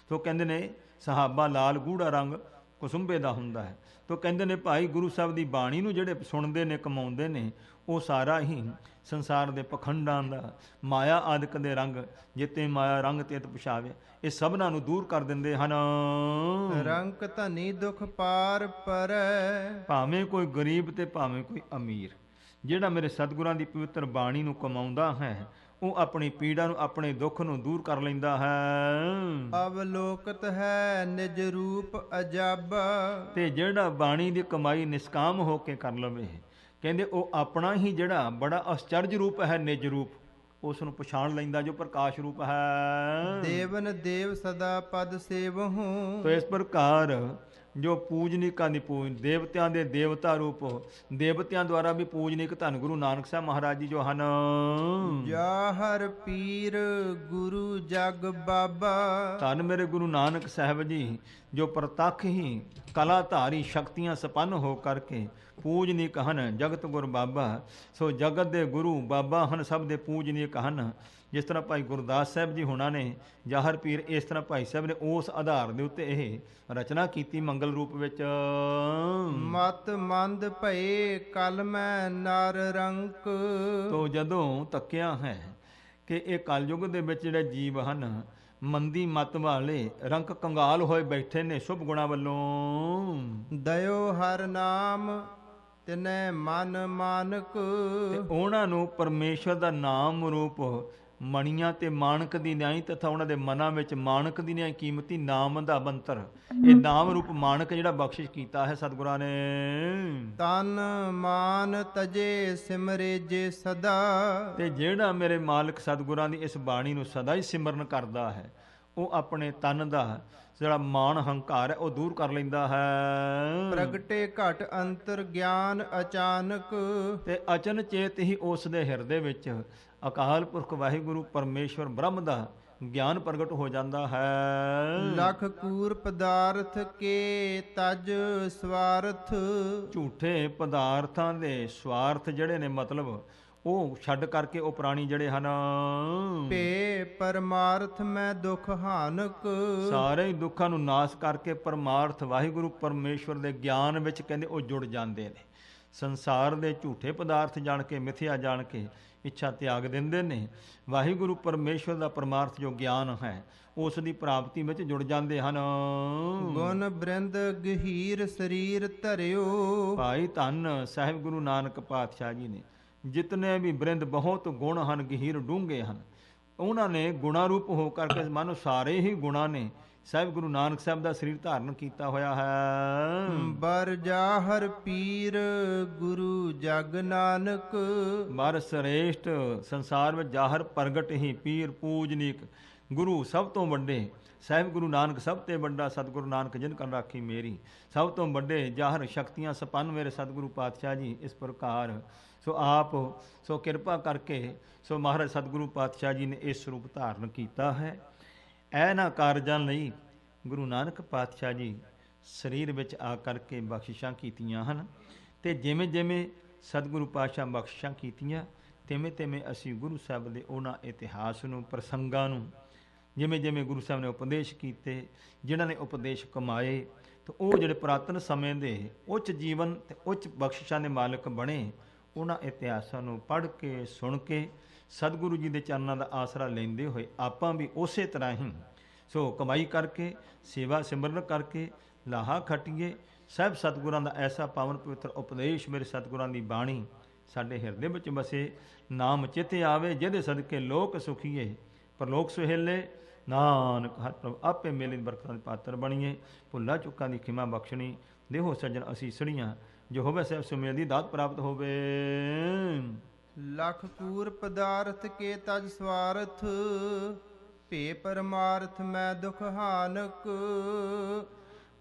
ਤੋ ਕਹਿੰਦੇ ਨੇ ਸਹਾਬਾ ਲਾਲ ਗੂੜਾ ਰੰਗ ਕੁਸੁੰਬੇ ਦਾ ਹੁੰਦਾ ਹੈ। ਤੋ ਕਹਿੰਦੇ ਨੇ ਭਾਈ ਗੁਰੂ ਸਾਹਿਬ ਦੀ ਬਾਣੀ ਨੂੰ ਜਿਹੜੇ ਸੁਣਦੇ ਨੇ ਕਮਾਉਂਦੇ ਨੇ ਉਹ ਸਾਰਾ ਹੀ ਸੰਸਾਰ ਦੇ ਪਖੰਡਾਂ ਦਾ ਮਾਇਆ ਆਦਿਕ ਦੇ ਰੰਗ ਜਿੱਤੇ ਮਾਇਆ ਰੰਗ ਤੇਤ ਪਛਾਵੇ ਇਹ ਸਭਨਾਂ ਨੂੰ ਦੂਰ ਕਰ ਦਿੰਦੇ ਹਨ। ਰੰਕ ਧਨੀ ਦੁਖ ਪਾਰ ਪਰੈ। ਭਾਵੇਂ ਕੋਈ ਗਰੀਬ ਤੇ ਭਾਵੇਂ ਕੋਈ ਅਮੀਰ, ਜਿਹੜਾ ਮੇਰੇ ਸਤਿਗੁਰਾਂ ਦੀ ਪਵਿੱਤਰ ਬਾਣੀ ਨੂੰ ਕਮਾਉਂਦਾ ਹੈ ਉਹ ਆਪਣੀ ਪੀੜਾ ਨੂੰ ਆਪਣੇ ਦੁੱਖ ਨੂੰ ਦੂਰ ਕਰ ਲੈਂਦਾ ਹੈ। ਅਵਲੋਕਤ ਹੈ ਨਿਜ ਰੂਪ ਅਜਬ। ਤੇ ਜਿਹੜਾ ਬਾਣੀ ਦੀ ਕਮਾਈ ਨਿਸਕਾਮ ਹੋ ਕੇ ਕਰ ਲਵੇ, ਕਹਿੰਦੇ ਉਹ ਆਪਣਾ ਹੀ ਜਿਹੜਾ ਬੜਾ ਅਸਚਰਜ ਰੂਪ ਹੈ ਨਿਜ ਰੂਪ, ਉਸ ਨੂੰ ਪਛਾਣ ਲੈਂਦਾ ਜੋ ਪ੍ਰਕਾਸ਼ ਰੂਪ ਹੈ। ਦੇਵਨ ਦੇਵ ਸਦਾ ਪਦ ਸੇਵਹੁ। ਤੋ ਇਸ ਪ੍ਰਕਾਰ ਜੋ ਪੂਜਨੀਕਾਂ ਦੀ ਪੂਜ, ਦੇਵਤਿਆਂ ਦੇ ਦੇਵਤਾ ਰੂਪ, ਦੇਵਤਿਆਂ ਦੁਆਰਾ ਵੀ ਪੂਜਨੀਕ ਧੰਨ ਗੁਰੂ ਨਾਨਕ ਸਾਹਿਬ ਮਹਾਰਾਜ ਜੀ ਜੋ ਹਨ। ਜਾਹਰ ਪੀਰ ਗੁਰੂ ਜਗ ਬਾਬਾ। ਧੰਨ ਮੇਰੇ ਗੁਰੂ ਨਾਨਕ ਸਾਹਿਬ ਜੀ ਜੋ ਪ੍ਰਤੱਖ ਹੀ ਕਲਾਧਾਰੀ ਸ਼ਕਤੀਆਂ ਸੰਪੰਨ ਹੋ ਕਰਕੇ ਪੂਜਨੀਕ ਹਨ, ਜਗਤ ਗੁਰ ਬਾਬਾ। ਸੋ ਜਗਤ ਦੇ ਗੁਰੂ ਬਾਬਾ ਹਨ, ਸਭ ਦੇ ਪੂਜਨੀਕ ਹਨ। ਜਿਸ ਤਰ੍ਹਾਂ ਭਾਈ ਗੁਰਦਾਸ ਸਾਹਿਬ ਜੀ ਹੁਣਾਂ ਨੇ ਜਾਹਰ ਪੀਰ, ਇਸ ਤਰ੍ਹਾਂ ਭਾਈ ਸਾਹਿਬ ਨੇ ਉਸ ਆਧਾਰ ਦੇ ਉੱਤੇ ਇਹ ਰਚਨਾ ਕੀਤੀ ਮੰਗਲ ਰੂਪ ਵਿੱਚ। ਮਤ ਮੰਦ ਭਏ ਕਲ ਮੈਂ ਨਰ ਰੰਕ। ਤੋ ਜਦੋਂ ਤੱਕਿਆ ਹੈ ਕਿ ਇਹ ਕਲਯੁਗ ਦੇ ਵਿੱਚ ਜਿਹੜੇ ਜੀਵ ਹਨ ਮੰਦੀ ਮਤ ਵਾਲੇ ਰੰਕ ਕੰਗਾਲ ਹੋਏ ਬੈਠੇ ਨੇ ਸ਼ੁਭ ਗੁਣਾ ਵੱਲੋਂ। ਦਇਓ ਹਰ ਨਾਮ ਤਿਨੈ ਮਨ ਮਾਨਕ। ਤੇ ਉਹਨਾਂ ਨੂੰ ਪਰਮੇਸ਼ਵਰ ਦਾ ਨਾਮ ਰੂਪ ਮਣੀਆਂ ਤੇ ਮਾਣਕ ਦੀ ਨਿਆਈ ਤਥਾ ਉਹਨਾਂ ਦੇ ਮਨਾਂ ਵਿੱਚ ਮਾਣਕ ਦੀ ਨਿਆਈ ਕੀਮਤੀ ਨਾਮ ਦਾ ਮੰਤਰ, ਇਹ ਨਾਮ ਰੂਪ ਮਾਣਕ ਜਿਹੜਾ ਬਖਸ਼ਿਸ਼ ਕੀਤਾ ਹੈ ਸਤਿਗੁਰਾਂ ਨੇ। ਤਨ ਮਾਨ ਤਜੇ ਸਿਮਰੇ ਜੇ ਸਦਾ। ਤੇ ਜਿਹੜਾ ਮੇਰੇ ਮਾਲਕ ਸਤਿਗੁਰਾਂ ਦੀ ਇਸ ਬਾਣੀ ਨੂੰ ਸਦਾ ਹੀ ਸਿਮਰਨ ਕਰਦਾ ਹੈ ਉਹ ਆਪਣੇ ਤਨ ਦਾ ਜਿਹੜਾ ਮਾਣ ਹੰਕਾਰ ਹੈ ਉਹ ਦੂਰ ਕਰ ਲੈਂਦਾ ਹੈ। ਪ੍ਰਗਟੇ ਘਟ ਅੰਤਰ ਗਿਆਨ ਅਚਾਨਕ। ਤੇ ਅਚਨ ਚੇਤ ਹੀ ਉਸ ਦੇ ਹਿਰਦੇ ਵਿੱਚ ਅਕਾਲ ਪੁਰਖ ਵਾਹਿਗੁਰੂ ਪਰਮੇਸ਼ਵਰ ਬ੍ਰਹਮ ਦਾ ਗਿਆਨ ਪ੍ਰਗਟ ਹੋ ਜਾਂਦਾ ਹੈ। ਲਖ ਕੂਰ ਪਦਾਰਥ ਕੇ ਤਜ ਸਵਾਰਥ। ਝੂਠੇ ਪਦਾਰਥਾਂ ਦੇ ਸਵਾਰਥ ਜਿਹੜੇ ਨੇ ਮਤਲਬ ਉਹ ਛੱਡ ਕਰਕੇ ਉਹ ਪ੍ਰਾਣੀ ਜਿਹੜੇ ਹਨ। ਭੇ ਪਰਮਾਰਥ ਮੈਂ ਦੁਖ ਹਾਨਕ। ਸਾਰੇ ਹੀ ਦੁੱਖਾਂ ਨੂੰ ਨਾਸ਼ ਕਰਕੇ ਪਰਮਾਰਥ ਵਾਹਿਗੁਰੂ ਪਰਮੇਸ਼ਵਰ ਦੇ ਗਿਆਨ ਵਿੱਚ ਕਹਿੰਦੇ ਉਹ ਜੁੜ ਜਾਂਦੇ ਨੇ। ਸੰਸਾਰ ਦੇ ਝੂਠੇ ਪਦਾਰਥ ਜਾਣ ਕੇ ਮਿਥਿਆ ਜਾਣ ਕੇ ਇੱਛਾ ਤਿਆਗ ਦਿੰਦੇ ਨੇ। ਵਾਹਿਗੁਰੂ ਪਰਮੇਸ਼ਵਰ ਦਾ ਪਰਮਾਰਥ ਜੋ ਗਿਆਨ ਹੈ ਉਸ ਦੀ ਪ੍ਰਾਪਤੀ ਵਿੱਚ ਜੁੜ ਜਾਂਦੇ ਹਨ। ਗੁਣ ਬ੍ਰਿੰਦ ਗਹੀਰ ਸਰੀਰ ਧਰਿਓ। ਭਾਈ ਧੰਨ ਸਾਹਿਬ ਗੁਰੂ ਨਾਨਕ ਪਾਤਸ਼ਾਹ ਜੀ ਨੇ ਜਿਤਨੇ ਵੀ ਬ੍ਰਿੰਦ ਬਹੁਤ ਗੁਣ ਹਨ, ਗਹੀਰ ਡੂੰਘੇ ਹਨ, ਉਹਨਾਂ ਨੇ ਗੁਣਾ ਰੂਪ ਹੋ ਕਰਕੇ ਮਨ ਸਾਰੇ ਹੀ ਗੁਣਾ ਨੇ ਸਾਹਿਬ ਗੁਰੂ ਨਾਨਕ ਸਾਹਿਬ ਦਾ ਸਰੀਰ ਧਾਰਨ ਕੀਤਾ ਹੋਇਆ ਹੈ। ਬਰ ਜਾਹਰ ਪੀਰ ਗੁਰੂ ਜਗ ਨਾਨਕ। ਬਰ ਸ੍ਰੇਸ਼ਟ ਸੰਸਾਰ ਵਿੱਚ ਜਾਹਰ ਪ੍ਰਗਟ ਹੀ ਪੀਰ ਪੂਜਨੀਕ ਗੁਰੂ ਸਭ ਤੋਂ ਵੱਡੇ ਸਾਹਿਬ ਗੁਰੂ ਨਾਨਕ ਸਭ ਤੇ ਵੱਡਾ ਸਤਿਗੁਰੂ ਨਾਨਕ ਜਿਨ ਕਰ ਰਾਖੀ ਮੇਰੀ, ਸਭ ਤੋਂ ਵੱਡੇ ਜਾਹਰ ਸ਼ਕਤੀਆਂ ਸੰਪੰਨ ਮੇਰੇ ਸਤਿਗੁਰੂ ਪਾਤਸ਼ਾਹ ਜੀ। ਇਸ ਪ੍ਰਕਾਰ ਸੋ ਆਪ ਸੋ ਕਿਰਪਾ ਕਰਕੇ ਸੋ ਮਹਾਰਾਜ ਸਤਿਗੁਰੂ ਪਾਤਸ਼ਾਹ ਜੀ ਨੇ ਇਸ ਸਰੂਪ ਧਾਰਨ ਕੀਤਾ ਹੈ। ਇਹਨਾਂ ਕਾਰਜਾਂ ਲਈ ਗੁਰੂ ਨਾਨਕ ਪਾਤਸ਼ਾਹ ਜੀ ਸਰੀਰ ਵਿੱਚ ਆ ਕਰਕੇ ਬਖਸ਼ਿਸ਼ਾਂ ਕੀਤੀਆਂ ਹਨ। ਤੇ ਜਿਵੇਂ ਜਿਵੇਂ ਸਤਿਗੁਰੂ ਪਾਤਸ਼ਾਹ ਬਖਸ਼ਿਸ਼ਾਂ ਕੀਤੀਆਂ ਤਿਵੇਂ ਤਿਵੇਂ ਅਸੀਂ ਗੁਰੂ ਸਾਹਿਬ ਦੇ ਉਹਨਾਂ ਇਤਿਹਾਸ ਨੂੰ, ਪ੍ਰਸੰਗਾਂ ਨੂੰ, ਜਿਵੇਂ ਜਿਵੇਂ ਗੁਰੂ ਸਾਹਿਬ ਨੇ ਉਪਦੇਸ਼ ਕੀਤੇ, ਜਿਨ੍ਹਾਂ ਨੇ ਉਪਦੇਸ਼ ਕਮਾਏ, ਤਾਂ ਉਹ ਜਿਹੜੇ ਪੁਰਾਤਨ ਸਮੇਂ ਦੇ ਉੱਚ ਜੀਵਨ ਤੇ ਉੱਚ ਬਖਸ਼ਿਸ਼ਾਂ ਦੇ ਮਾਲਕ ਬਣੇ, ਉਹਨਾਂ ਇਤਿਹਾਸਾਂ ਨੂੰ ਪੜ੍ਹ ਕੇ ਸੁਣ ਕੇ ਸਤਿਗੁਰੂ ਜੀ ਦੇ ਚਰਨਾਂ ਦਾ ਆਸਰਾ ਲੈਂਦੇ ਹੋਏ ਆਪਾਂ ਵੀ ਉਸੇ ਤਰ੍ਹਾਂ ਹੀ ਸੋ ਕਮਾਈ ਕਰਕੇ ਸੇਵਾ ਸਿਮਰਨ ਕਰਕੇ ਲਾਹਾ ਖੱਟੀਏ। ਸਭ ਸਤਿਗੁਰਾਂ ਦਾ ਐਸਾ ਪਾਵਨ ਪਵਿੱਤਰ ਉਪਦੇਸ਼ ਮੇਰੇ ਸਤਿਗੁਰਾਂ ਦੀ ਬਾਣੀ ਸਾਡੇ ਹਿਰਦੇ ਵਿੱਚ ਵਸੇ, ਨਾਮ ਚਿੱਤ ਆਵੇ ਜਿਹਦੇ ਸਦਕੇ ਲੋਕ ਸੁਖੀਏ ਪਰਲੋਕ ਸੁਹੇਲੇ। ਨਾਨਕ ਹਰਿ ਪ੍ਰਭੂ ਆਪੇ ਮੇਲੇ ਦੀ ਬਰਕਤਾਂ ਦੇ ਪਾਤਰ ਬਣੀਏ। ਭੁੱਲਾਂ ਚੁੱਕਾਂ ਦੀ ਖਿਮਾ ਬਖਸ਼ਣੀ ਦੇਹੋ ਸੱਜਣ ਅਸੀਸੜੀਆਂ, ਜੋ ਹੋਵੇ ਸਹਿਬ ਸੁਮੇਲ ਦੀ ਦਾਤ ਪ੍ਰਾਪਤ ਹੋਵੇ। ਲਖ ਕੂਰ ਪਦਾਰਥ ਕੇ ਤਜ ਸਵਾਰਥ। ਭੇ ਪਰਮਾਰਥ ਮੈਂ ਦੁਖ ਹਾਨਕ।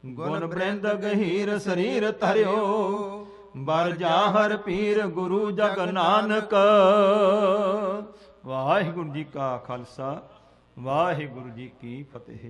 ਗੁਣ ਬ੍ਰਿੰਦ ਗਹੀਰ ਸਰੀਰ ਧਰਿਓ। ਬਰ ਜਾਹਰ ਪੀਰ ਗੁਰੂ ਜਗ ਨਾਨਕ। ਵਾਹਿਗੁਰੂ ਜੀ ਕਾ ਖਾਲਸਾ, ਵਾਹਿਗੁਰੂ ਜੀ ਕੀ ਫਤਿਹ।